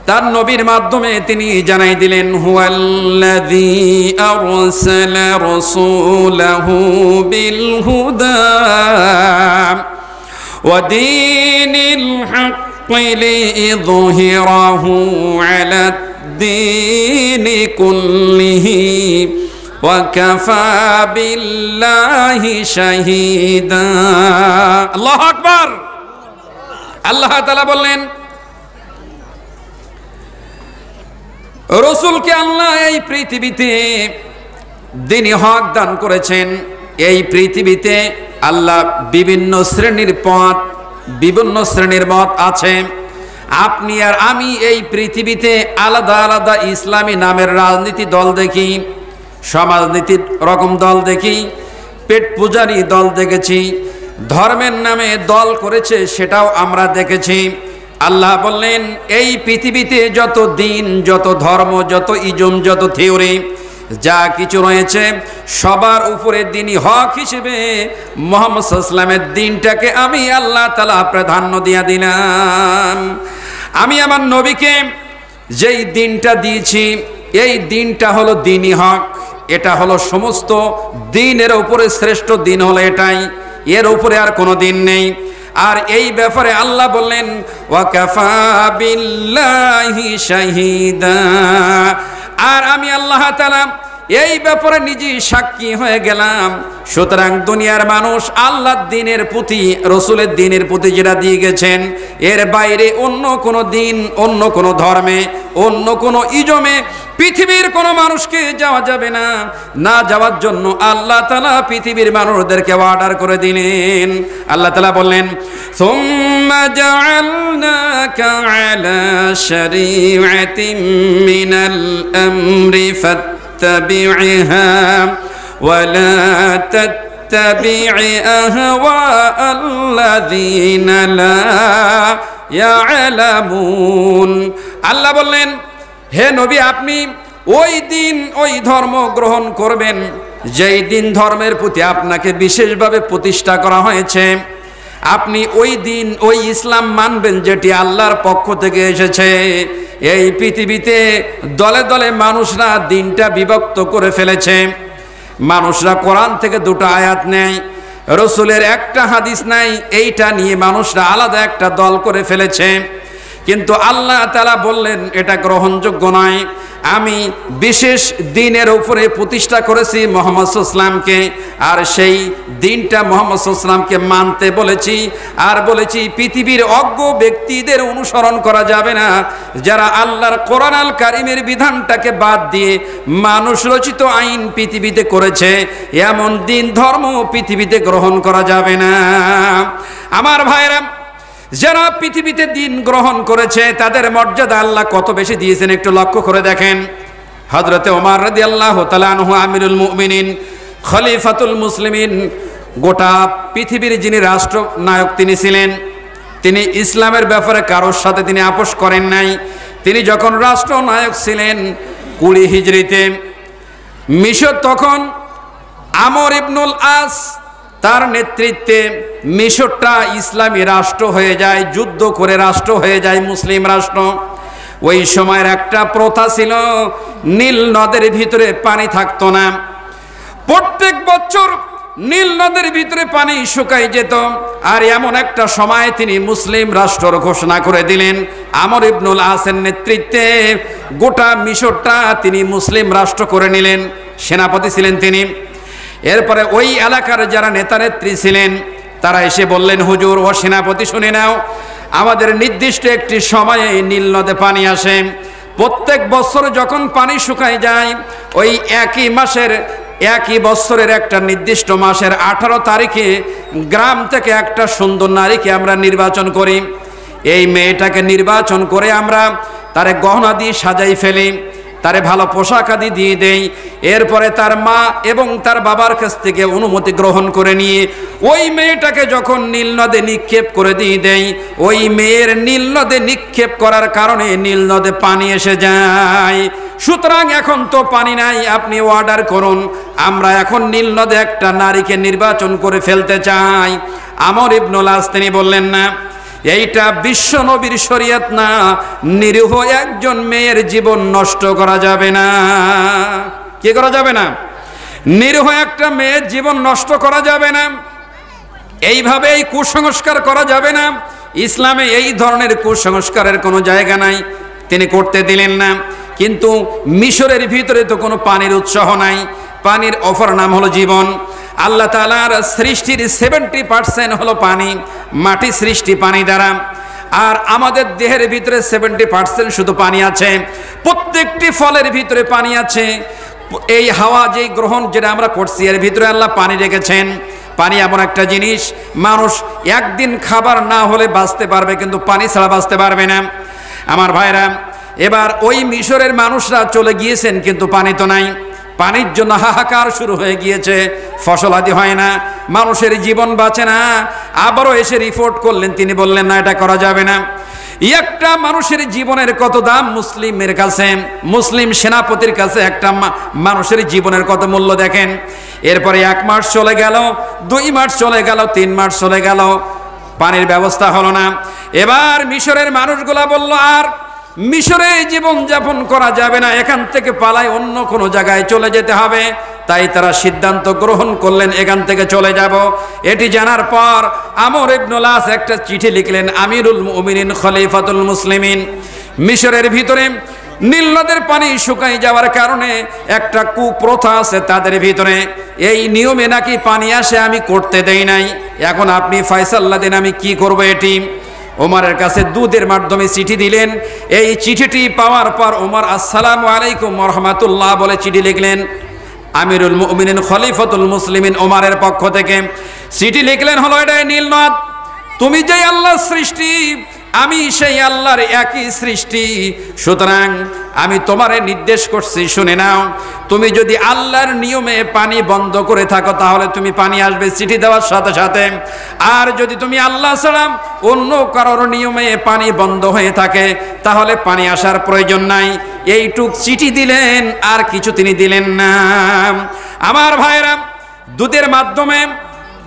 Speaker 1: তার নবীর মাধ্যমে তিনি জানাই দিলেন, হুয়াল্লাযী আরসালা রাসূলাহু বিল হুদা ওয়া দীনিল হাক্কি লিইযহিরাহু আলাদ দীনি কুল্লিহি ওয়া কাফা বিল্লাহি শাহীদা। আল্লাহু আকবার। আল্লাহ তাআলা বললেন, রসুলকে আল্লাহ এই পৃথিবীতে দ্বীনি হক দান করেছেন। এই পৃথিবীতে আল্লাহ বিভিন্ন শ্রেণীর পথ, বিভিন্ন শ্রেণীর মত আছে। আপনি আর আমি এই পৃথিবীতে আলাদা আলাদা ইসলামী নামের রাজনীতি দল দেখি, সমাজনীতির রকম দল দেখি, পেট পূজারি দল দেখেছি, ধর্মের নামে দল করেছে সেটাও আমরা দেখেছি। আল্লাহ বললেন, এই পৃথিবীতে যত দিন, যত ধর্ম, যত ইজম, যত থিওরি যা কিছু রয়েছে, সবার উপরে দ্বীনি হক হিসেবে মুহাম্মদ সাল্লাল্লাহু আলাইহি ওয়াসাল্লামের দ্বীনটাকে আমি আল্লাহ তাআলা প্রাধান্য দিয়ে দিলাম। আমি আমার নবীকে যেই দ্বীনটা দিয়েছি, এই দ্বীনটা হলো দ্বীনি হক। এটা হলো সমস্ত দ্বীনের উপরে শ্রেষ্ঠ দ্বীন হলো এটাই, এর উপরে আর কোনো দ্বীন নেই। আর এই ব্যাপারে আল্লাহ বললেন, ওয়া কাফা বিল্লাহি শাহীদা। আর আমি আল্লাহ তাআলা এই ব্যাপারে নিজেই সাক্ষী হয়ে গেলাম। সুতরাং দুনিয়ার মানুষ আল্লাহর দ্বীনের প্রতি, রসুলের দ্বীনের প্রতি যেটা দিয়ে গেছেন, এর বাইরে অন্য কোনো দ্বীন, অন্য কোনো ধর্মে, অন্য কোনো ইজমে পৃথিবীর কোনো মানুষকে যাওয়া যাবে না। না যাওয়ার জন্য আল্লাহ তাআলা পৃথিবীর মানুষদেরকে অর্ডার করে দিলেন। আল্লাহ তাআলা বললেন, সুম্মা জাআলনাকা আলা শারীআতিন মিনাল আমরি ফাত্তাবি'হা ওয়া লা তাত্তাবি' আহওয়াআল্লাযীনা লা ইয়ালামুন। আল্লাহ বললেন, হে নবী, আপনি ওই দিন ওই ধর্ম গ্রহণ করবেন যেই দিন ধর্মের প্রতি আপনাকে বিশেষভাবে প্রতিষ্ঠা করা হয়েছে। আপনি ওই দিন ওই ইসলাম মানবেন যেটি আল্লাহর পক্ষ থেকে এসেছে। এই পৃথিবীতে দলে দলে মানুষরা দিনটা বিভক্ত করে ফেলেছে। মানুষরা কোরআন থেকে দুটো আয়াত নেয়, রসুলের একটা হাদিস নাই, এইটা নিয়ে মানুষরা আলাদা একটা দল করে ফেলেছে। কিন্তু আল্লাহ তাআলা বললেন এটা গ্রহণযোগ্য নয়। আমি বিশেষ দিনের উপরে প্রতিষ্ঠা করেছি মুহাম্মদ সাল্লাল্লাহু আলাইহি ওয়াসাল্লামকে, আর সেই দিনটা মুহাম্মদ সাল্লাল্লাহু আলাইহি ওয়াসাল্লামকে মানতে বলেছি। আর বলেছি পৃথিবীর অজ্ঞ ব্যক্তিদের অনুসরণ করা যাবে না, যারা আল্লাহর কোরআন আল কারীমের বিধানটাকে বাদ দিয়ে মানুষ রচিত আইন পৃথিবীতে করেছে, এমন দিন ধর্ম পৃথিবীতে গ্রহণ করা যাবে না। আমার ভাইরা, যারা পৃথিবীতে দিন গ্রহণ করেছে তাদের মর্যাদা আল্লাহ কত বেশি দিয়েছেন একটু লক্ষ্য করে দেখেন। হযরতে ওমর রাদিয়াল্লাহু তাআলা আনহু আমিরুল মুমিনিন, খলিফাতুল মুসলিমিন, গোটা পৃথিবীর যিনি রাষ্ট্রনায়ক তিনি ছিলেন। তিনি ইসলামের ব্যাপারে কারোর সাথে তিনি আপোষ করেন নাই। তিনি যখন রাষ্ট্রনায়ক ছিলেন 20 হিজরিতে, মিশর তখন আমর ইবনুল আস তার নেতৃত্বে মিশরটা ইসলামী রাষ্ট্র হয়ে যায়, যুদ্ধ করে রাষ্ট্র হয়ে যায় মুসলিম রাষ্ট্র। ওই সময়ের একটা প্রথা ছিল, নীল নদের ভিতরে পানি থাকতো না। প্রত্যেক বছর নীল নদের ভিতরে পানি শুকাই যেত। আর এমন একটা সময় তিনি মুসলিম রাষ্ট্র ঘোষণা করে দিলেন। আমর ইবনুল আসের নেতৃত্বে গোটা মিশরটা তিনি মুসলিম রাষ্ট্র করে নিলেন, সেনাপতি ছিলেন তিনি। এরপরে ওই এলাকার যারা নেতা নেত্রী ছিলেন তারা এসে বললেন, হুজুর ও সেনাপতি শুনে নাও, আমাদের নির্দিষ্ট একটি সময়ে নীল নদে পানি আসে। প্রত্যেক বছর যখন পানি শুকায় যায়, ওই একই মাসের একই বছরের একটা নির্দিষ্ট মাসের 18 তারিখে গ্রাম থেকে একটা সুন্দর নারীকে আমরা নির্বাচন করি। এই মেয়েটাকে নির্বাচন করে আমরা তারে গহনা দিয়ে সাজাই ফেলি, তারে ভালো পোশাক আদি দিয়ে দেই। এরপরে তার মা এবং তার বাবার কাছ থেকে অনুমতি গ্রহণ করে নিয়ে ওই মেয়েটাকে যখন নীল নদে নিক্ষেপ করে দিয়ে দেই, ওই মেয়ের নীল নদে নিক্ষেপ করার কারণে নীল নদে পানি এসে যায়। সুতরাং এখন তো পানি নাই, আপনি অর্ডার করুন, আমরা এখন নীল নদে একটা নারীকে নির্বাচন করে ফেলতে চাই। আমর ইবনুল আস তিনি বললেন, না, এইটা বিশ্ব নবীর শরীয়ত না, নিরীহ একজন মেয়ের জীবন নষ্ট করা যাবে না। কি করা যাবে না? নিরীহ একটা মেয়ের জীবন নষ্ট করা যাবে না, এইভাবে এই কুসংস্কার করা যাবে না। ইসলামে এই ধরনের কুসংস্কারের কোনো জায়গা নাই, তিনি করতে দিলেন না। কিন্তু মিশরের ভিতরে তো কোনো পানির উৎসাহ নাই, পানির অপর নাম হলো জীবন। আল্লাহ তাআলার সৃষ্টির 70% হলো পানি, মাটি সৃষ্টি পানি দ্বারা। আর আমাদের দেহের ভিতরে 70% শুধু পানি আছে। প্রত্যেকটি ফলের ভিতরে পানি আছে। এই হাওয়া যে গ্রহণ যেটা আমরা করছি এর ভিতরে আল্লাহ পানি রেখেছেন। পানি এমন একটা জিনিস, মানুষ একদিন খাবার না হলে বাঁচতে পারবে, কিন্তু পানি ছাড়া বাঁচতে পারবে না। আমার ভাইরা, এবার ওই মিশরের মানুষরা চলে গিয়েছেন, কিন্তু পানি তো নাই। পানির জন্য হাহাকার শুরু হয়ে গিয়েছে, ফসল আদি হয় না, মানুষের জীবন বাঁচে না। আবারও এসে রিপোর্ট করলেন, তিনি বললেন, না, এটা করা যাবে না। একটা মানুষের জীবনের কত দাম মুসলিমের কাছে, মুসলিম সেনাপতির কাছে একটা মানুষের জীবনের কত মূল্য দেখেন। এরপরে 1 মাস চলে গেল, 2 মাস চলে গেল, 3 মাস চলে গেল, পানির ব্যবস্থা হলো না। এবার মিশরের মানুষগুলা বলল, আর মিশরে জীবন যাপন করা যাবে না, এখান থেকে পালায় অন্য কোনো জায়গায় চলে যেতে হবে। তাই তারা সিদ্ধান্ত গ্রহণ করলেন, এখান থেকে চলে যাব। এটি জানার পর আমর ইবনুল আস একটা চিঠি লিখলেন, আমিরুল মুমিনিন, খলিফাতুল মুসলিমিন। মিশরের ভিতরে নীল নদের পানি শুকাই যাওয়ার কারণে একটা কুপ্রথা আছে তাদের ভিতরে, এই নিয়মে নাকি পানি আসে, আমি করতে দেই নাই। এখন আপনি ফয়সালা দেন, আমি কি করব। এটি ওমরের কাছে দুধের মাধ্যমে চিঠি দিলেন। এই চিঠিটি পাওয়ার পর ওমর আসসালামু আলাইকুম ওয়া রাহমাতুল্লাহ বলে চিঠি লিখলেন। আমিরুল মুমিনিন, খলিফাতুল মুসলিমিন ওমরের পক্ষ থেকে চিঠি লিখলেন, হলো এটা নীল নদ, তুমি যে আল্লাহর সৃষ্টি, আমি সেই আল্লাহর একই সৃষ্টি, সুতরাং আমি তোমারে নির্দেশ করছি, শুনে নাও। তুমি যদি আল্লাহর নিয়মে পানি বন্ধ করে থাকো তাহলে তুমি পানি আসবে চিঠি দেওয়ার সাথে সাথে। আর যদি তুমি আল্লাহ ছাড়া অন্য কারোর নিয়মে পানি বন্ধ হয়ে থাকে তাহলে পানি আসার প্রয়োজন নাই। এইটুক চিঠি দিলেন, আর কিছু তিনি দিলেন না। আমার ভাইরা, দূতের মাধ্যমে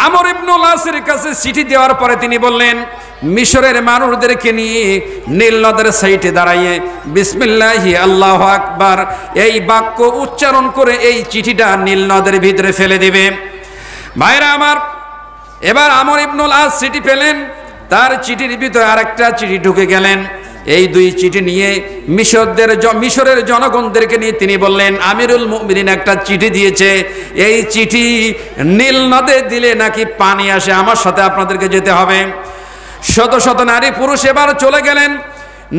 Speaker 1: আমর ইবনুল আসের কাছে চিঠি দেওয়ার পরে তিনি বললেন, মিশরের মানুষদেরকে নিয়ে নীল নদের সাইডে দাঁড়াইয়ে বিসমিল্লাহি আল্লাহু আকবার এই বাক্য উচ্চারণ করে এই চিঠিটা নীল নদের ভিতরে ফেলে দিবে। ভাইরা আমার, এবার আমর ইবনুল আস চিঠি পেলেন, তার চিঠির ভিতরে আরেকটা চিঠি ঢুকে গেলেন। এই দুই চিঠি নিয়ে মিশরের জনগণদেরকে নিয়ে তিনি বললেন, আমিরুল মুমিনিন একটা চিঠি দিয়েছে, এই চিঠি নীল নদে দিলে নাকি পানি আসে, আমার সাথে আপনাদেরকে যেতে হবে। শত শত নারী পুরুষ এবার চলে গেলেন,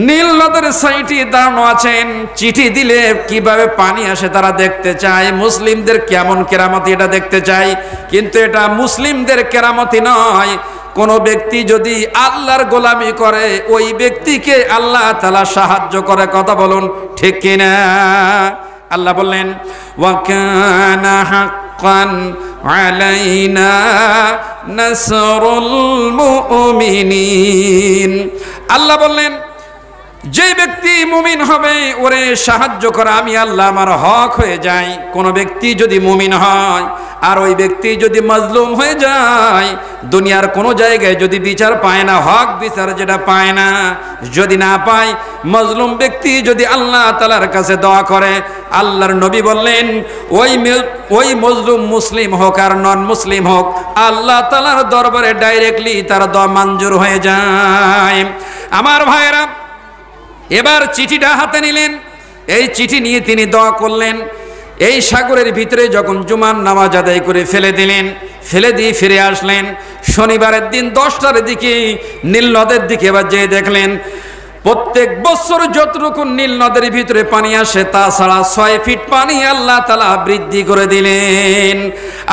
Speaker 1: নীল নদের সাইডে দাঁড়ানো আছেন। চিঠি দিলে কিভাবে পানি আসে তারা দেখতে চায়, মুসলিমদের কেমন কেরামতি এটা দেখতে চায়। কিন্তু এটা মুসলিমদের কেরামতি নয়। কোন ব্যক্তি যদি আল্লাহর গোলামি করে ওই ব্যক্তিকে আল্লাহ তাআলা সাহায্য করে। কথা বলুন ঠিক কিনা? আল্লাহ বললেন, ওয়া কানা হাক্কান আলাইনা নাসরুল মুমিনিন। আল্লাহ বললেন, যে ব্যক্তি মুমিন হবে ওরে সাহায্য করা আমি আল্লাহ আমার হক হয়ে যায়। কোন ব্যক্তি যদি মুমিন হয় আর ওই ব্যক্তি যদি মাজলুম হয়ে যায়, দুনিয়ার কোনো জায়গায় যদি বিচার পায় না, হক বিচার যেটা পায় না, যদি না পায়, মাজলুম ব্যক্তি যদি আল্লাহ তাআলার কাছে দোয়া করে, আল্লাহর নবী বললেন ওই মাজলুম মুসলিম হোক আর নন মুসলিম হোক, আল্লাহ তাআলার দরবারে ডাইরেক্টলি তার দোয়া মঞ্জুর হয়ে যায়। আমার ভাইয়েরা, এবার চিঠিটা হাতে নিলেন, এই চিঠি নিয়ে তিনি দোয়া করলেন। এই সাগরের ভিতরে যখন জুমার নামাজ আদায় করে ফেলে দিলেন, ফেলে দিয়ে ফিরে আসলেন। শনিবারের দিন 10টার দিকে নীল নদের দিকে এবার যেয়ে দেখলেন প্রত্যেক বছর যতটুকু নীল নদের ভিতরে পানি আসে তাছাড়া 6 ফিট পানি আল্লাহ তাআলা বৃদ্ধি করে দিলেন।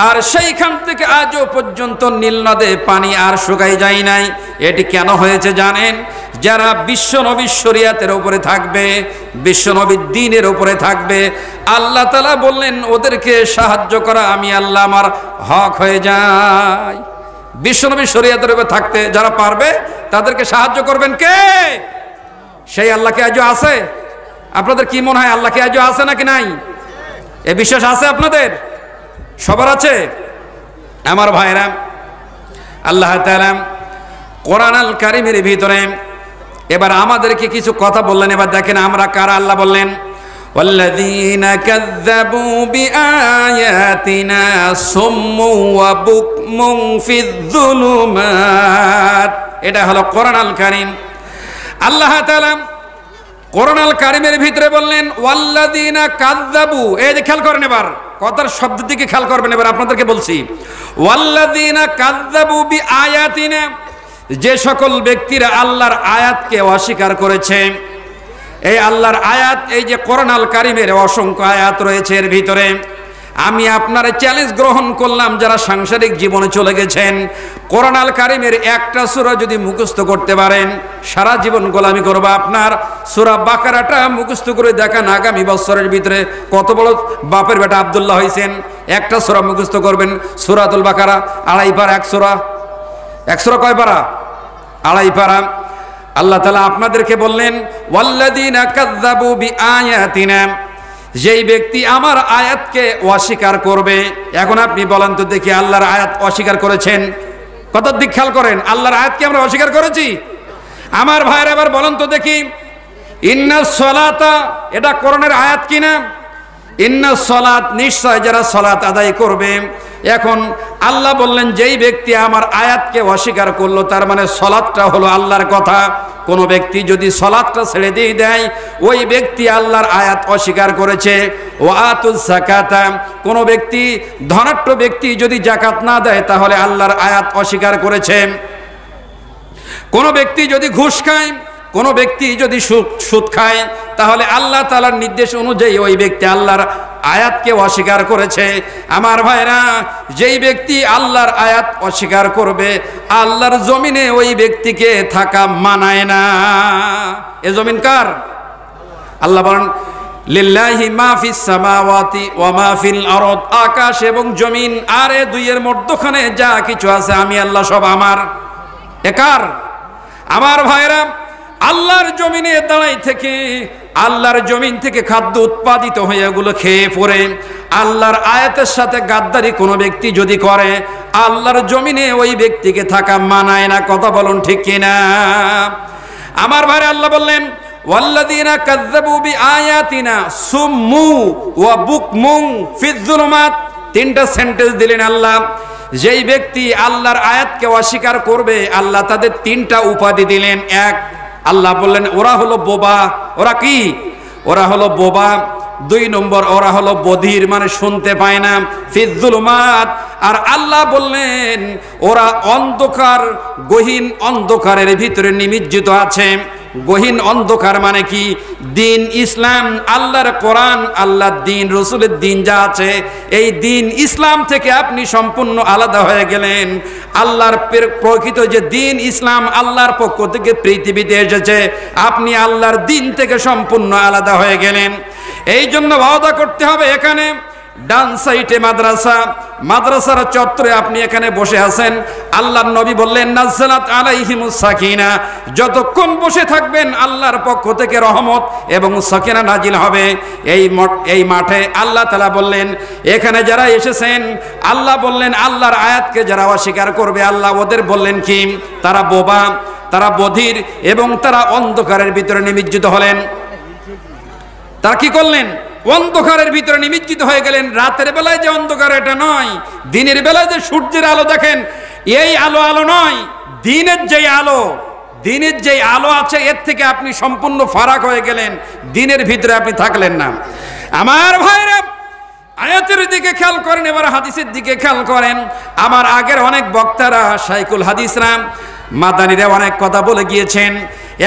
Speaker 1: আর সেইখান থেকে আজও পর্যন্ত নীল নদে পানি আর শুকাই যায় নাই। এটি কেন হয়েছে জানেন? যারা বিশ্বনবীর শরীয়তের উপরে থাকবে, বিশ্বনবীর দ্বীনের উপরে থাকবে, আল্লাহ তাআলা বললেন ওদেরকে সাহায্য করা আমি আল্লাহ আমার হক হয়ে যায়। বিশ্বনবীর শরীয়তের উপরে থাকতে যারা পারবে তাদেরকে সাহায্য করবেন কে? সেই আল্লাহ কি আজও আছে? আপনাদের কি মনে হয় আল্লাহ কি আজও আছে নাকি নাই? এ বিশ্বাস আছে আপনাদের? সবার আছে? আমার ভাইরা, আল্লাহ তাআলা কোরআন আল কারীমের ভিতরে এবার আমাদেরকে কিছু কথা বললেন। এবার দেখেন আমরা কারা। আল্লাহ বললেন, ওয়াল্লাযীনা কাযযাবু বিআয়াতিনা সুম্মু ওয়া বুকমুন ফিয-যুলুমাত। এটা হলো কোরআন আল কারীম। আল্লাহ তাআলা কোরআন আল কারীমের ভিতরে বললেন ওয়াল্লাযীনা কাযযাবু। এই যে খেয়াল করেন, এবার কথার শব্দের দিকে খেয়াল করবেন। এবার আপনাদেরকে বলছি, ওয়াল্লাযীনা কাযযাবু বিআয়াতিনা, যে সকল ব্যক্তিরা আল্লাহর আয়াতকে অস্বীকার করেছে। এই আল্লাহর আয়াত, এই যে কোরআন আল কারীমের অসংখ্য আয়াত রয়েছে, এর ভিতরে আমি আপনার চ্যালেঞ্জ গ্রহণ করলাম, যারা সাংসারিক জীবনে চলে গেছেন, কোরআন আল কারীমের একটা সূরা যদি মুখস্থ করতে পারেন সারা জীবন গোলামি করবে। আপনার সূরা বাকারাটা মুখস্থ করে দেখান, আগামী বছরের ভিতরে কত বড় বাপের বেটা আব্দুল্লাহ হয়েছেন। একটা সূরা মুখস্থ করবেন, সূরাতুল বাকারা 2.5 পারা, এক সূরা কয় পারা? 2.5 পারা। আল্লাহ তাআলা আপনাদেরকে বললেন ওয়াল্লাযীনা কাযযাবু বিআয়াতিনা, যেই ব্যক্তি আমার আয়াতকে অস্বীকার করবে। এখন আপনি বলেন তো দেখি, আল্লাহর আয়াত অস্বীকার করেছেন? কত দিক খেয়াল করেন, আল্লাহর আয়াতকে আমরা অস্বীকার করেছি? আমার ভাইরা এবার বলেন তো দেখি, ইন্নাস সালাতা, এটা কোরআনের আয়াত কিনা? ইন্নাস সালাত, নিশ্চয় যারা সালাত আদায় করবে। এখন আল্লাহ বললেন যেই ব্যক্তি আমার আয়াতকে অস্বীকার করলো, তার মানে সালাতটা হলো আল্লাহর কথা। কোন ব্যক্তি যদি সালাতটা ছেড়ে দিয়ে দেয় ওই ব্যক্তি আল্লাহর আয়াত অস্বীকার করেছে। ওয়াতুজ যাকাতা, কোন ব্যক্তি ধনাঢ্য ব্যক্তি যদি যাকাত না দেয় তাহলে আল্লাহর আয়াত অস্বীকার করেছে। কোন ব্যক্তি যদি ঘুষ খায় কোনো ব্যক্তি যদি সুদ খায় তাহলে আল্লাহ তাআলার নির্দেশ অনুযায়ী ওই ব্যক্তি আল্লাহর আয়াতকে অস্বীকার করেছে। আমার ভাইরা, যেই ব্যক্তি আল্লাহর আয়াত অস্বীকার করবে আল্লাহর জমিনে ওই ব্যক্তিকে থাকা মানায় না। এ জমিন কার? আল্লাহ বলেন লিল্লাহি মা ফিস সামাওয়াতি ওয়া মা ফিল আরদ, আকাশ এবং জমিন আর এ দুইয়ের মধ্যখানে যা কিছু আছে আমি আল্লাহ সব আমার। এ কার? আমার ভাইরা, আল্লাহর জমিনে দাঁড়াই থেকে আল্লাহর জমিন থেকে খাদ্য উৎপাদিত হয়ে এগুলো খেয়ে পড়ে আল্লাহর আয়াতের সাথে গাদ্দারি কোনো ব্যক্তি যদি করে আল্লাহর জমিনে ওই ব্যক্তিকে থাকা মানায় না। কথা বলুন ঠিক কিনা? আমার ভাইরা, আল্লাহ বললেন ওয়াল্লাযীনা কাযযাবু বিআয়াতিনা সুম্মু ওয়া বুকমুন ফিয যুলুমাত। তিনটা সেন্টেন্স দিলেন আল্লাহ। যেই ব্যক্তি আল্লাহর আয়াতকে অস্বীকার করবে আল্লাহ তাদের তিনটা উপাধি দিলেন। এক, আল্লাহ বললেন ওরা হলো বোবা। ওরা কি? ওরা হলো বোবা। 2 নম্বর, ওরা হলো বধির, মানে শুনতে পায় না, ফিয যুলুমাত। আর আল্লাহ বললেন ওরা অন্ধকার, গহীন অন্ধকারের ভিতরে নিমজ্জিত আছে। গহীন অন্ধকার মানে কি? দিন ইসলাম, আল্লাহর কোরআন, আল্লাহর দিন, রসুলের দিন যা আছে এই দিন ইসলাম থেকে আপনি সম্পূর্ণ আলাদা হয়ে গেলেন। আল্লাহর প্রকৃত যে দিন ইসলাম আল্লাহর পক্ষ থেকে পৃথিবীতে এসেছে, আপনি আল্লাহর দিন থেকে সম্পূর্ণ আলাদা হয়ে গেলেন। এই জন্য ওয়াদা করতে হবে। এখানে ডান সাইডে মাদ্রাসা, মাদ্রাসার চত্বরে আপনি এখানে বসে আছেন, আল্লাহর নবী বললেন নাযালাত আলাইহিমুস সাকিনা, যতক্ষণ বসে থাকবেন আল্লাহর পক্ষ থেকে রহমত এবং সাকিনা নাজিল হবে। এই মাঠে আল্লাহ তাআলা বললেন এখানে যারা এসেছেন, আল্লাহ বললেন আল্লাহর আয়াতকে যারা অস্বীকার করবে আল্লাহ ওদের বললেন কি? তারা বোবা, তারা বধির এবং তারা অন্ধকারের ভিতরে নিমজ্জিত হলেন। তারা কি করলেন? অন্ধকারের ভিতরে নিমজ্জিত হয়ে গেলেন। রাতের বেলায় যে অন্ধকার এটা নয়, দিনের বেলায় যে সূর্যের আলো দেখেন এই আলো নয়, দিনের যেই আলো, দিনের যেই আলো আছে এর থেকে আপনি সম্পূর্ণ ফারাক হয়ে গেলেন, দিনের ভিতরে আপনি থাকলেন না। আমার ভাইরা, আয়াতের দিকে খেয়াল করেন, এবার হাদিসের দিকে খেয়াল করেন। আমার আগের অনেক বক্তারা, শাইখুল হাদিসরা, মাদানীরা অনেক কথা বলে গিয়েছেন।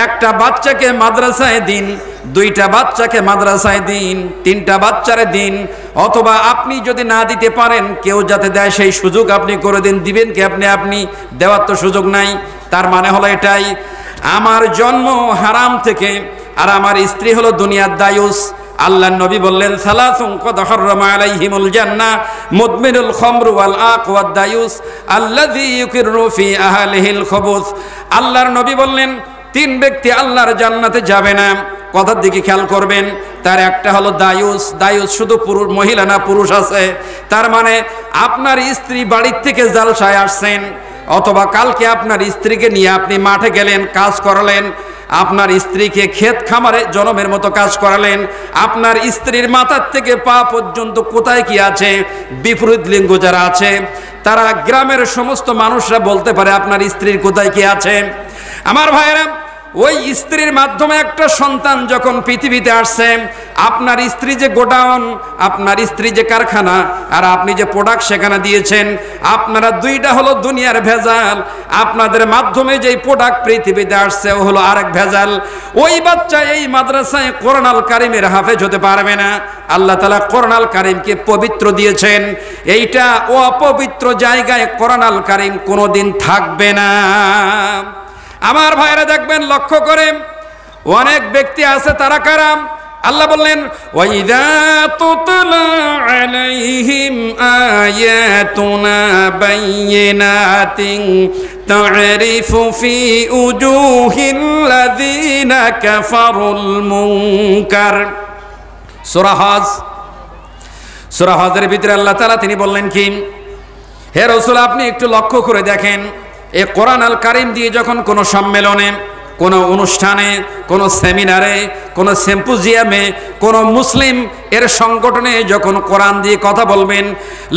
Speaker 1: একটা বাচ্চাকে মাদ্রাসায় দিন, 2টা বাচ্চাকে মাদ্রাসায় দিন, 3টা বাচ্চারে দিন, অথবা আপনি যদি না দিতে পারেন কেউ যাতে দেয় সেই সুযোগ আপনি করে দিন। দিবেন কি আপনি? দেওয়ার তো সুযোগ নাই। তার মানে হলো এটাই, আমার জন্ম হারাম থেকে আর আমার স্ত্রী হলো দুনিয়ার দায়ুস। আল্লাহর নবী বললেন সালাসুন ক্বাদ হারামা আলাইহিমুল জান্নাহ মুদমিনুল খামর ওয়াল আক ওয়াদ দায়ুস আল্লাযী ইউকিরু ফি আহলিহিল খুবুস। আল্লাহর নবী বললেন 3 ব্যক্তি আল্লাহর জান্নাতে যাবে না। কথার দিকে খেয়াল করবেন। তার একটা হলো দায়ুস। দায়ুস শুধু পুরুষ, মহিলা না, পুরুষ আছে। তার মানে আপনার স্ত্রী বাড়ির থেকে জালসায় আসছেন, অথবা কালকে আপনার স্ত্রীকে নিয়ে আপনি মাঠে গেলেন, কাজ করালেন, আপনার স্ত্রীকে ক্ষেত খামারে জনমের মতো কাজ করালেন, আপনার স্ত্রীর মাথার থেকে পা পর্যন্ত কোথায় কি আছে, বিপরীত লিঙ্গ যারা আছে তারা গ্রামের সমস্ত মানুষরা বলতে পারে আপনার স্ত্রীর কোথায় কি আছে। আমার ভাইয়েরা, ওই স্ত্রীর মাধ্যমে একটা সন্তান যখন পৃথিবীতে আসছে, আপনার স্ত্রী যে গোডাউন, আপনার স্ত্রী যে কারখানা, আর আপনি যে প্রোডাক্ট সেখানে দিয়েছেন, আপনারা 2টা হলো দুনিয়ার ভেজাল। আপনাদের মাধ্যমে যেই প্রোডাক্ট পৃথিবীতে আসছে ও হলো আরেক ভেজাল। ওই বাচ্চা এই মাদ্রাসায় কোরআন আল কারিমের হাফেজ হতে পারবে না। আল্লাহ তাআলা কোরআন আল কারিমকে পবিত্র দিয়েছেন, এইটা অপবিত্র জায়গায় কোরআন আল কারিম কোনোদিন থাকবে না। আমার ভাইরা দেখবেন, লক্ষ্য করে অনেক ব্যক্তি আছে, তারা কারাম। আল্লাহ বললেন ওয়াইদা তুতলা আলাইহিম আয়াতুনা বাইয়িনাতিন তা'রিফু ফি উজুহিল্লাযিনা কাফারুল মুনকার। সূরা হজের ভিতরে আল্লাহ তাআলা তিনি বললেন কি, হে রাসূল আপনি একটু লক্ষ্য করে দেখেন, এই কোরআন আল কারিম দিয়ে যখন কোনো সম্মেলনে, কোনো অনুষ্ঠানে, কোনো সেমিনারে, কোনো সিম্পোজিয়ামে, কোনো মুসলিম এর সংগঠনে যখন কোরআন দিয়ে কথা বলবেন,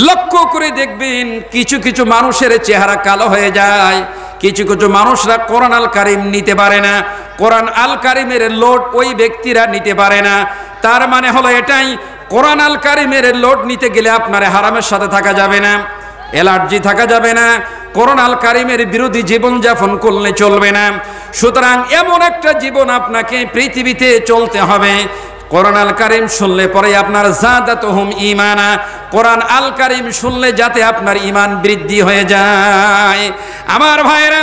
Speaker 1: লক্ষ্য করে দেখবেন কিছু কিছু মানুষের চেহারা কালো হয়ে যায়, কিছু কিছু মানুষরা কোরআন আল কারিম নিতে পারে না, কোরআন আল কারিমের লোড ওই ব্যক্তিরা নিতে পারে না। তার মানে হলো এটাই, কোরআন আল কারিমের লোড নিতে গেলে আপনার হারামের সাথে থাকা যাবে না, অ্যালার্জি থাকা যাবে না, কোরআন আল কারিমের বিরোধী জীবন যাপন করলে চলবে না। সুতরাং এমন একটা জীবন আপনাকে পৃথিবীতে চলতে হবে, কোরআন আল কারিম শুনলে পরে আপনার জাদাতুহুম ঈমানা, কোরআন আল কারিম শুনলে যাতে আপনার ঈমান বৃদ্ধি হয়ে যায়। আমার ভাইরা,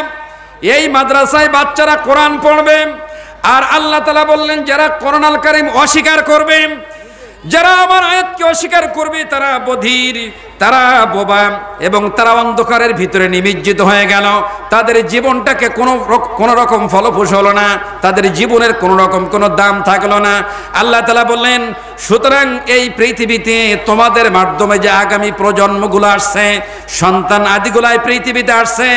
Speaker 1: এই মাদ্রাসায় বাচ্চারা কোরআন পড়বে, আর আল্লাহ তাআলা বললেন যারা কোরআন আল কারিম অস্বীকার করবে, যারা আমার আয়াতকে অস্বীকার করবে, তারা বধির, তারা বোবা এবং তারা অন্ধকারের ভিতরে নিমজ্জিত হয়ে গেল। তাদের জীবনটাকে কোনো রকম ফলপ্রসূ হলো না, তাদের জীবনের কোনো রকম কোনো দাম থাকলো না। আল্লাহ তাআলা বললেন, সুতরাং এই পৃথিবীতে তোমাদের মাধ্যমে যে আগামী প্রজন্মগুলো আসছে, সন্তান আদিগুলাই পৃথিবীতে আসছে,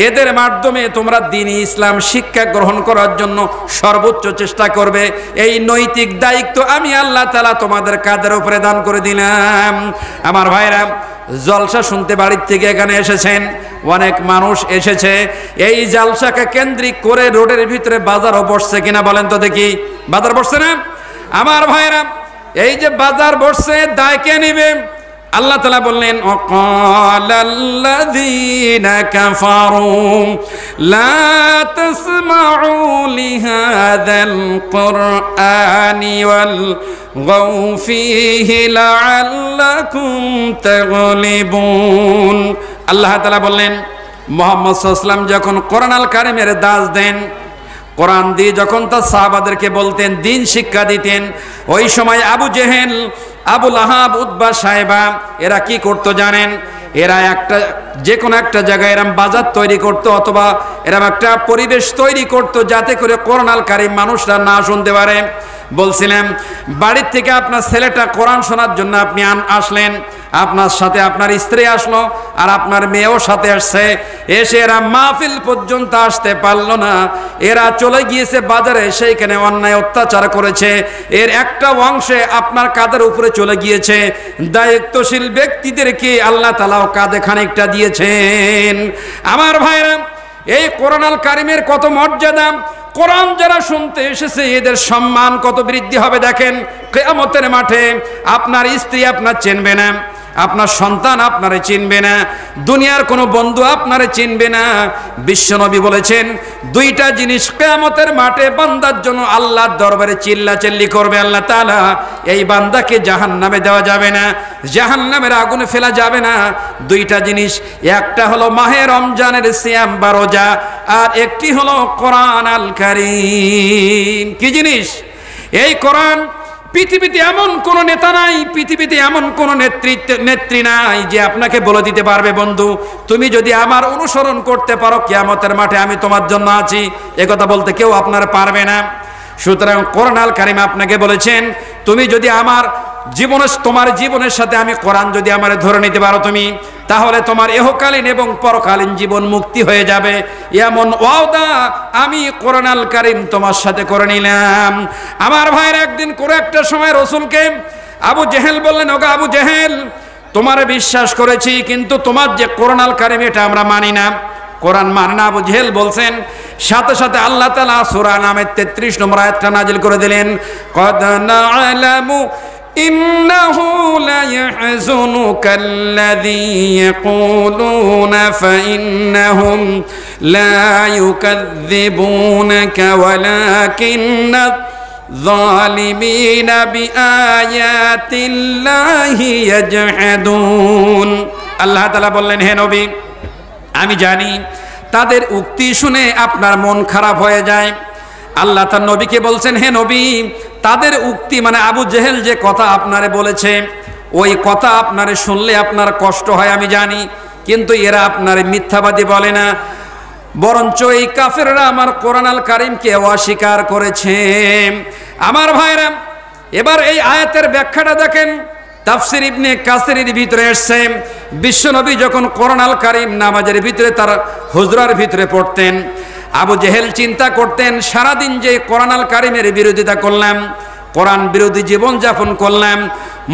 Speaker 1: এদের মাধ্যমে তোমরা দ্বীন ইসলাম শিক্ষা গ্রহণ করার জন্য সর্বোচ্চ চেষ্টা করবে। এই নৈতিক দায়িত্ব আমি আল্লাহ তাআলা তোমাদের কাঁধের উপরে দান করে দিলাম। আমার ভাইরা, জলসা শুনতে বাড়ির থেকে এখানে এসেছেন, অনেক মানুষ এসেছে। এই জলসাকে কেন্দ্রিক করে রোডের ভিতরে বাজারও বসছে কিনা বলেন তো দেখি? বাজার বসছে না? আমার ভাইরা, এই যে বাজার বসছে, দায় কে নিবে? আল্লাহ তাআলা বললেন, ওয়াকালাল্লাযীনা কাফারু লা তাসমাউ লিহাযাল কুরআনি ওয়ালগাউ ফীহি লাআল্লাকুম তাগলিবুন। আল্লাহ তাআলা বললেন, মুহাম্মদ সাল্লাল্লাহু আলাইহি ওয়াসাল্লাম যখন কোরআন আল কারিমের দাস দেন, কোরআন দিয়ে যখন তার সাহাবাদেরকে বলতেন, দিন শিক্ষা দিতেন, ওই সময় আবু জেহেল, আবু লাহাব, উতবা, সাইবা এরা কি করতো জানেন? এরা যে কোনো একটা জায়গায় এরম বাজার তৈরি করতো, অথবা এরম একটা পরিবেশ তৈরি করতো যাতে করে কোরআন আল কারিম মানুষরা না শুনতে পারে। বলছিলাম, বাড়ির থেকে আপনার ছেলেটা কোরআন শোনার জন্য আপনি আসলেন, আপনার সাথে আপনার স্ত্রী আসলো, আর আপনার মেয়েও সাথে আসছে। এসে এরা মাহফিল পর্যন্ত আসতে পারলো না, এরা চলে গিয়েছে বাজারে, সেইখানে অন্যায় অত্যাচার করেছে। এর একটা অংশে আপনার কাঁধের উপরে চলে গিয়েছে। দায়িত্বশীল ব্যক্তিদেরকে আল্লাহ তাআলা কাঁধে খানিকটা দিয়েছেন। আমার ভাইরা, এই কোরআন আল কারিমের কত মর্যাদা! কোরআন যারা শুনতে এসেছে এদের সম্মান কত বৃদ্ধি হবে দেখেন। কিয়ামতের মাঠে আপনার স্ত্রী আপনার চিনবে না, আপনার সন্তান আপনারে চিনবে না, দুনিয়ার কোনো বন্ধু আপনারে চিনবে না। বিশ্বনবী বলেছেন, দুইটা জিনিস কিয়ামতের মাঠে বান্দার জন্য আল্লাহর দরবারে চিল্লাচিল্লি করবে আল্লাহ তাআলা, এই বান্দাকে জাহান্নামে দেওয়া যাবে না, জাহান্নামের আগুনে ফেলা যাবে না। দুইটা জিনিস, একটা হলো মাহে রমজানের সিয়াম বা রোজা, আর একটি হলো কোরআন আল কারীম। কি জিনিস? এই কোরআন। পৃথিবীতে এমন কোন নেতা নাই, পৃথিবীতে এমন কোন নেত্রী নাই যে আপনাকে বলে দিতে পারবে, বন্ধু তুমি যদি আমার অনুসরণ করতে পারো কিয়ামতের মাঠে আমি তোমার জন্য আছি। একথা বলতে কেউ আপনার পারবে না। সুতরাং কোরআন আল কারীম আপনাকে বলেছেন, তুমি যদি আমার তোমার জীবনের সাথে আমি কোরআন যদি আমারে ধরে নিতে পারো তুমি, তাহলে তোমার ইহকালীন এবং পরকালীন জীবন মুক্তি হয়ে যাবে। এমন ওয়াদা আমি কোরআন আল কারীম তোমার সাথে করে নিলাম। আমার ভাইয়ের, একদিন করে একটা সময় রাসূলকে আবু জেহেল বললেন, ওগো আবু জেহেল, তোমারে বিশ্বাস করেছি, কিন্তু তোমার যে কোরআন আল কারীম এটা আমরা মানি না। কোরআন মানে না? আবু জেহেল বলছেন। সাথে সাথে আল্লাহ তাআলা সূরা নামের 33 নম্বর আয়াতটা নাজিল করে দিলেন, কদ না'লামু ইন্নাহু লা ইয়াহযুনুকাল্লাযী ইয়াকুলুনা ফাইন্নাহুম লা ইউকাযযিবুনাকা ওয়ালাকিন্না যালিমিনা বিআয়াতিল্লাহি ইয়াজহাদুন। আল্লাহ তাআলা বললেন, হে নবী, আমি জানি তাদের উক্তি শুনে আপনার মন খারাপ হয়ে যায়। আল্লাহ তার নবীকে বলছেন, হে নবী, তাদের উক্তি মানে আবু জেহেল যে কথা আপনারে বলেছে, ওই কথা আপনারে শুনলে আপনার কষ্ট হয় আমি জানি, কিন্তু এরা আপনারে মিথ্যাবাদী বলে না, বরঞ্চ এই কাফেররা আমার কোরআন আল কারীমকে অস্বীকার করেছে। আমার ভাইরা, এবার এই আয়াতের ব্যাখ্যাটা দেখেন। তাফসীর ইবনে কাসিরের ভিতরে এসেছে, বিশ্বনবী যখন কোরআন আল কারীম নামাজের ভিতরে তার হুজরার ভিতরে পড়তেন, আবু জেহেল চিন্তা করতেন, সারাদিন যে কোরআন আল কারীমের বিরোধিতা করলাম, কোরআন বিরোধী জীবন যাপন করলাম,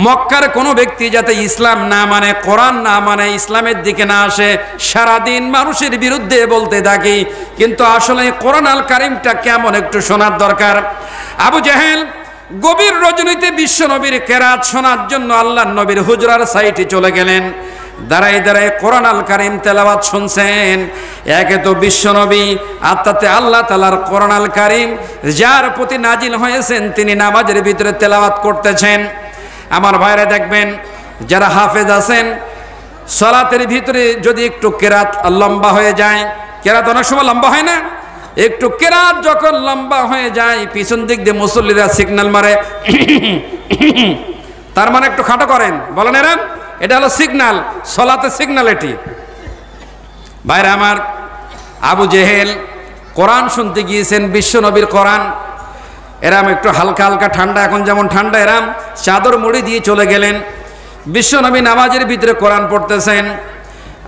Speaker 1: মক্কার কোনো ব্যক্তি যাতে ইসলাম না মানে, কোরআন না মানে, ইসলামের দিকে না আসে, সারাদিন মানুষের বিরুদ্ধে বলতে থাকি, কিন্তু আসলে কোরআন আল কারীমটা কেমন একটু শোনার দরকার। আবু জেহেল গভীর রজনীতে বিশ্ব নবীর কেরাত শোনার জন্য আল্লাহর নবীর হুজরার সাইটে চলে গেলেন। দাঁড়াই দাঁড়াই কোরআন আল কারীম তেলাওয়াত শুনছেন। একে তো বিশ্বনবী আর তাতে আল্লাহ তাআলার কোরআন আল কারীম যার প্রতি নাজিল হয়েছেন তিনি নামাজের ভিতরে তেলাওয়াত করতেছেন। আমার ভাইরা দেখবেন যারা হাফেজ আছেন, সালাতের ভিতরে যদি একটু কেরাত লম্বা হয়ে যায়, কেরাত অনেক সময় লম্বা হয় না, একটু কেরাত যখন লম্বা হয়ে যায় পিছন দিক দিয়ে মুসল্লিরা সিগন্যাল মারে, তার মানে একটু খাটো করেন, বলেন এরা, এটা হলো সিগন্যাল, সালাতে সিগন্যাল এটি। ভাইরা আমার, আবু জেহেল কোরআন শুনতে গিয়েছেন, বিশ্ব নবীর কোরআন, এরাম একটু হালকা হালকা ঠান্ডা, এখন যেমন ঠান্ডা, এরাম চাদর মুড়ি দিয়ে চলে গেলেন। বিশ্ব নবী নামাজের ভিতরে কোরআন পড়তেছেন,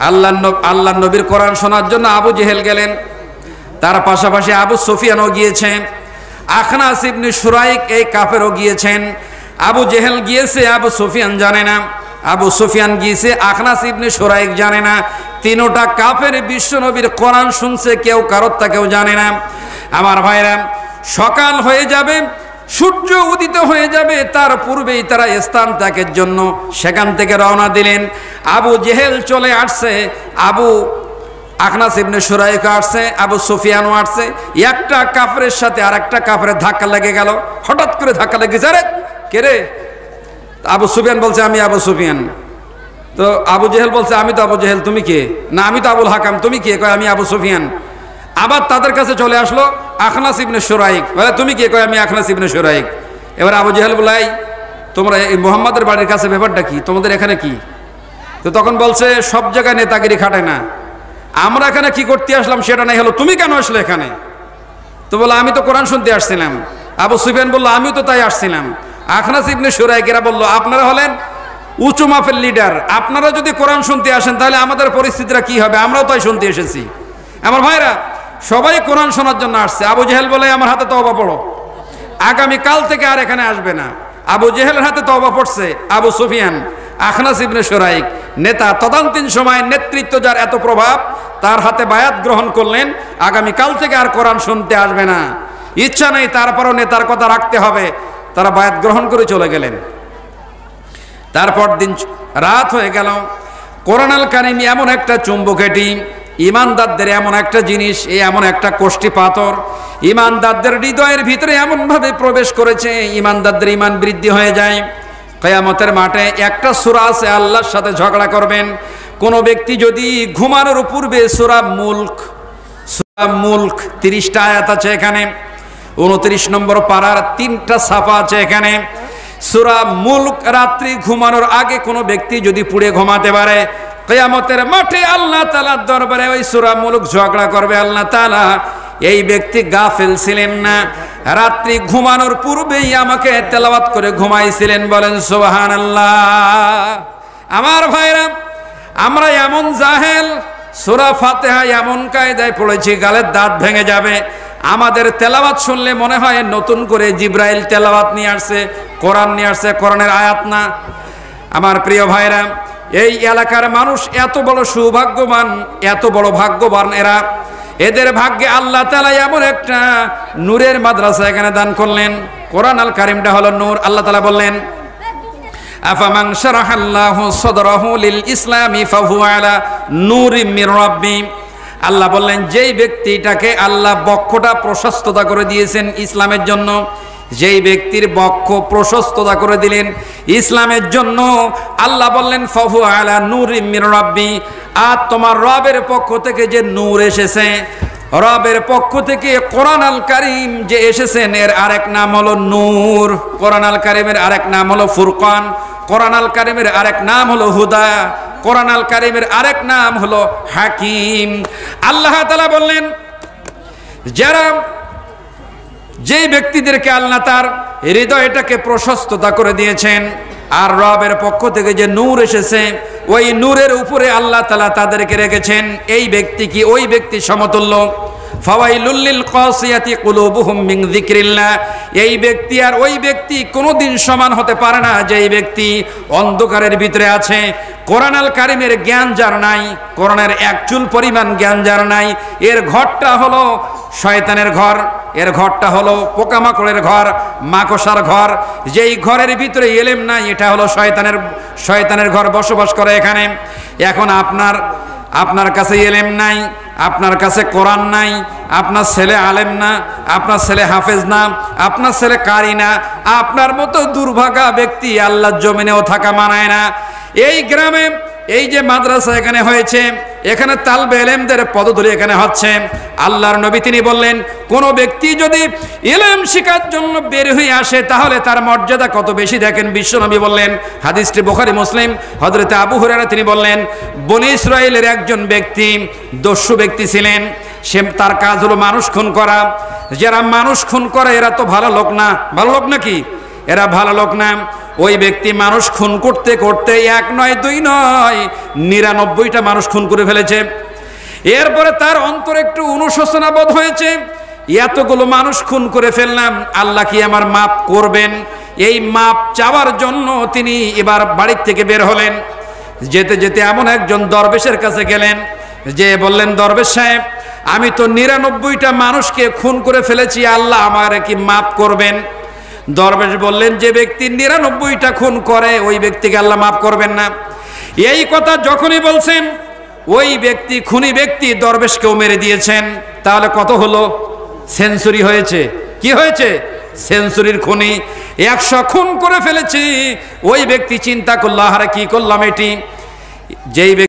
Speaker 1: আল্লাহ নবীর কোরআন শোনার জন্য আবু জেহেল গেলেন, তার পাশাপাশি আবু সুফিয়ানও গিয়েছেন, আখনাস ইবনে শুরাইক এই কাফেরও গিয়েছেন। আবু জেহেল গিয়েছে, আবু সুফিয়ান জানে না, আবু সুফিয়ান গিয়েছে, আখনাস ইবনে শুরাইক জানে না। তিনোটা কাফের বিশ্ব নবীর কোরআন শুনছে, কেউ কারোর তা কেউ জানে না। আমার ভাইরা, সকাল হয়ে যাবে, সূর্য উদিত হয়ে যাবে, তার পূর্বেই তারা স্থান ত্যাগের জন্য সেখান থেকে রওনা দিলেন। আবু জেহেল চলে আসছে, আবু আখনাস ইবনে শুরাইক আসছে, আবু সুফিয়ানও আসছে। একটা কাফেরের সাথে আর একটা কাফেরের ধাক্কা লেগে গেল, হঠাৎ করে ধাক্কা লেগেছে। আরে কে রে? আবু সুফিয়ান বলছে আমি আবু সুফিয়ান। তো আবু জেহেল বলছে আমি তো আবু জেহেল, তুমি কে? না আমি তো আবুল হাকাম, তুমি কে? কয় আমি আবু সুফিয়ান। আবার তাদের কাছে চলে আসলো আখনাস ইবনে শুরাইক, বলে তুমি কে? কয় আমি আখনাস ইবনে শুরাইক। এবার আবু জেহেল বলাই তোমরা এই মুহাম্মাদের বাড়ির কাছে ব্যাপারটা কি, তোমাদের এখানে কি? তো তখন বলছে সব জায়গায় নেতাগিরি খাটে না, আমরা এখানে কি করতে আসলাম সেটা নাই, হলো তুমি কেন আসলে এখানে? তো বলে আমি তো কোরআন শুনতে আসছিলাম। আবু সুফিয়ান বললো আমিও তো তাই আসছিলাম। আখনাস ইবনে শুরাইকেরা বললো আপনারা হলেন উঁচু মাপের লিডার, আপনারা যদি কোরআন শুনতে আসেন তাহলে আমাদের পরিস্থিতিটা কি হবে, আমরাও তাই শুনতে এসেছি। আমার ভাইরা, সবাই কোরআন শোনার জন্য আসছে। আবু জেহেল বলে আমার হাতে তওবা পড়ো, আগামী কাল থেকে আর এখানে আসবে না। আবু জেহেলের হাতে তওবা পড়ছে আবু সুফিয়ান, আখনাস ইবনে শুরাইক নেতা, তদানীন্তন সময় নেতৃত্ব যার এত প্রভাব, তার হাতে বায়াত গ্রহণ করলেন, আগামী কাল থেকে আর কোরআন শুনতে আসবে না। ইচ্ছা নেই, তারপরও নেতার কথা রাখতে হবে, তারা বায়াত গ্রহণ করে চলে গেলেন। তারপর দিন রাত হয়ে গেল। কোরআন আল কারীম এমন একটা চুম্বক, এটি ইমানদারদের এমন একটা জিনিস, এমন একটা কোষ্ঠী পাথর, ইমানদারদের হৃদয়ের ভিতরে এমনভাবে প্রবেশ করেছে, ইমানদারদের ইমান বৃদ্ধি হয়ে যায়। কিয়ামতের মাঠে একটা সূরা আছে, আল্লাহর সাথে ঝগড়া করবেন। কোন ব্যক্তি যদি ঘুমানোর পূর্বে সূরা মুলক 30টা আয়াত আছে এখানে, 29 নম্বর পারার 3টা সাফা আছে এখানে। সূরা মুলক রাত্রি ঘুমানোর আগে কোনো ব্যক্তি যদি পড়ে ঘুমাতে পারে, কিয়ামতের মাঠে আল্লাহ তাআলার দরবারে ওই সূরা মুলক ঝগড়া করবে, আল্লাহ তাআলা এই ব্যক্তি গাফেল ছিলেন না, রাত্রি ঘুমানোর পূর্বেই আমাকে তেলাওয়াত করে ঘুমাইছিলেন, বলেন সুবহানাল্লাহ। আমার ভাইরা, আমরা এমন জাহেল, সূরা ফাতিহা এমন কায়দায় পড়েছি গালের দাঁত ভেঙে যাবে। আমাদের তেলাওয়াত শুনলে মনে হয় নতুন করে জিব্রাইল তেলাওয়াত নিয়ে আসছে, কোরআন নিয়ে আসছে, কোরআনের আয়াত না। আমার প্রিয় ভাইরা, এই এলাকার মানুষ এত বড় সৌভাগ্যবান, এত বড় ভাগ্যবান এরা, এদের ভাগ্যে আল্লাহ তাআলা এমন একটা নূরের মাদ্রাসা এখানে দান করলেন। কোরআন আল কারীমটা হলো নূর। আল্লাহ তাআলা বললেন আফামান শারাহাল্লাহু সাদরাহু লিল ইসলামি ফাহুয়া আলা নূরিম মির রাব্বি। আল্লাহ বললেন যেই ব্যক্তিটাকে আল্লাহ বক্ষটা প্রশস্ততা করে দিয়েছেন ইসলামের জন্য, যেই ব্যক্তির বক্ষ প্রশস্ততা করে দিলেন ইসলামের জন্য, আল্লাহ বললেন ফাহুয়া আলা নূরিম মির রাব্বি। আর তোমার রবের পক্ষ থেকে যে নূর এসেছে, রবের পক্ষ থেকে কোরআন আল কারীম যে এসেছেন, এর আরেক নাম হলো নূর। কোরআন আল কারীমের আরেক নাম হলো ফুরকান, কোরআন আল কারীমের আরেক নাম হলো হুদা, কোরআন আল কারীমের আরেক নাম হলো হাকিম। আল্লাহ তাআলা বললেন যারা, যেই ব্যক্তিদেরকে আল্লাহ তার হৃদয়টাকে প্রশস্ততা করে দিয়েছেন, আর রবের পক্ষ থেকে যে নূর এসেছে, ওই নূরের উপরে আল্লাহ তাআলা তাদেরকে রেখেছেন। এই ব্যক্তি কি ওই ব্যক্তি সমতুল্য? ফাওয়াইলুল লিল কাসিয়াতি কুলুবুহুম মিন যিকরিল্লাহ। এই ব্যক্তি আর ওই ব্যক্তি কোনোদিন সমান হতে পারে না। যেই ব্যক্তি অন্ধকারের ভিতরে আছে, কোরআন আল কারীমের জ্ঞান যার নাই, কোরআনের এক চুল পরিমাণ জ্ঞান যার নাই, এর ঘরটা হলো শয়তানের ঘর, এর ঘরটা হলো পোকামাকড়ের ঘর, মাকড়সার ঘর। যেই ঘরের ভিতরে ইলম নাই, এটা হলো শয়তানের ঘর বসবাস করে এখানে। এখন আপনার কাছে ইলম নাই, আপনার কাছে কোরআন নাই, আপনার ছেলে আলেম না, আপনার ছেলে হাফেজ না, আপনার ছেলে কারি না, আপনার মতো দুর্ভাগা ব্যক্তি আল্লাহর জমিনেও থাকা মানায় না। এই গ্রামে এই যে মাদ্রাসা এখানে হয়েছে, এখানে তালবে ইলমদের পদধূলি এখানে হচ্ছে। আল্লাহর নবী তিনি বললেন, কোন ব্যক্তি যদি ইলম শিখার জন্য বের হয়ে আসে তাহলে তার মর্যাদা কত বেশি। দেখেন বিশ্ব নবী বললেন, হাদিসটি বুখারী মুসলিম, হযরতে আবু হুরায়রা তিনি বললেন, বনী ইসরাইলের একজন ব্যক্তি দস্যু ব্যক্তি ছিলেন, সে তার কাজ হলো মানুষ খুন করা। যারা মানুষ খুন করে এরা তো ভালো লোক না, ভালো লোক নাকি? এরা ভালো লোক না। ওই ব্যক্তি মানুষ খুন করতে করতে 1 নয় 2 নয় 99টা মানুষ খুন করে ফেলেছে। এরপরে তার অন্তরে একটু অনুশোচনা বোধ হয়েছে, এতগুলো মানুষ খুন করে ফেললাম, আল্লাহ কি আমার মাপ করবেন? এই মাপ চাওয়ার জন্য তিনি এবার বাড়ির থেকে বের হলেন। যেতে যেতে এমন একজন দরবেশের কাছে গেলেন, যে বললেন, দরবেশ সাহেব, আমি তো 99টা মানুষকে খুন করে ফেলেছি, আল্লাহ আমার কি মাপ করবেন? দরবেশ বললেন, যে ব্যক্তি 99টা খুন করে ওই ব্যক্তিকে আল্লাহ মাফ করবেন না। এই কথা যখনই বলছেন, ওই ব্যক্তি খুনি ব্যক্তি দরবেশকেও মেরে দিয়েছেন। তাহলে কত হলো? সেঞ্চুরি হয়েছে। কি হয়েছে? সেঞ্চুরির খুনি। 100 খুন করে ফেলেছি। ওই ব্যক্তি চিন্তা করলো, আরে কি করলাম এটি। যেই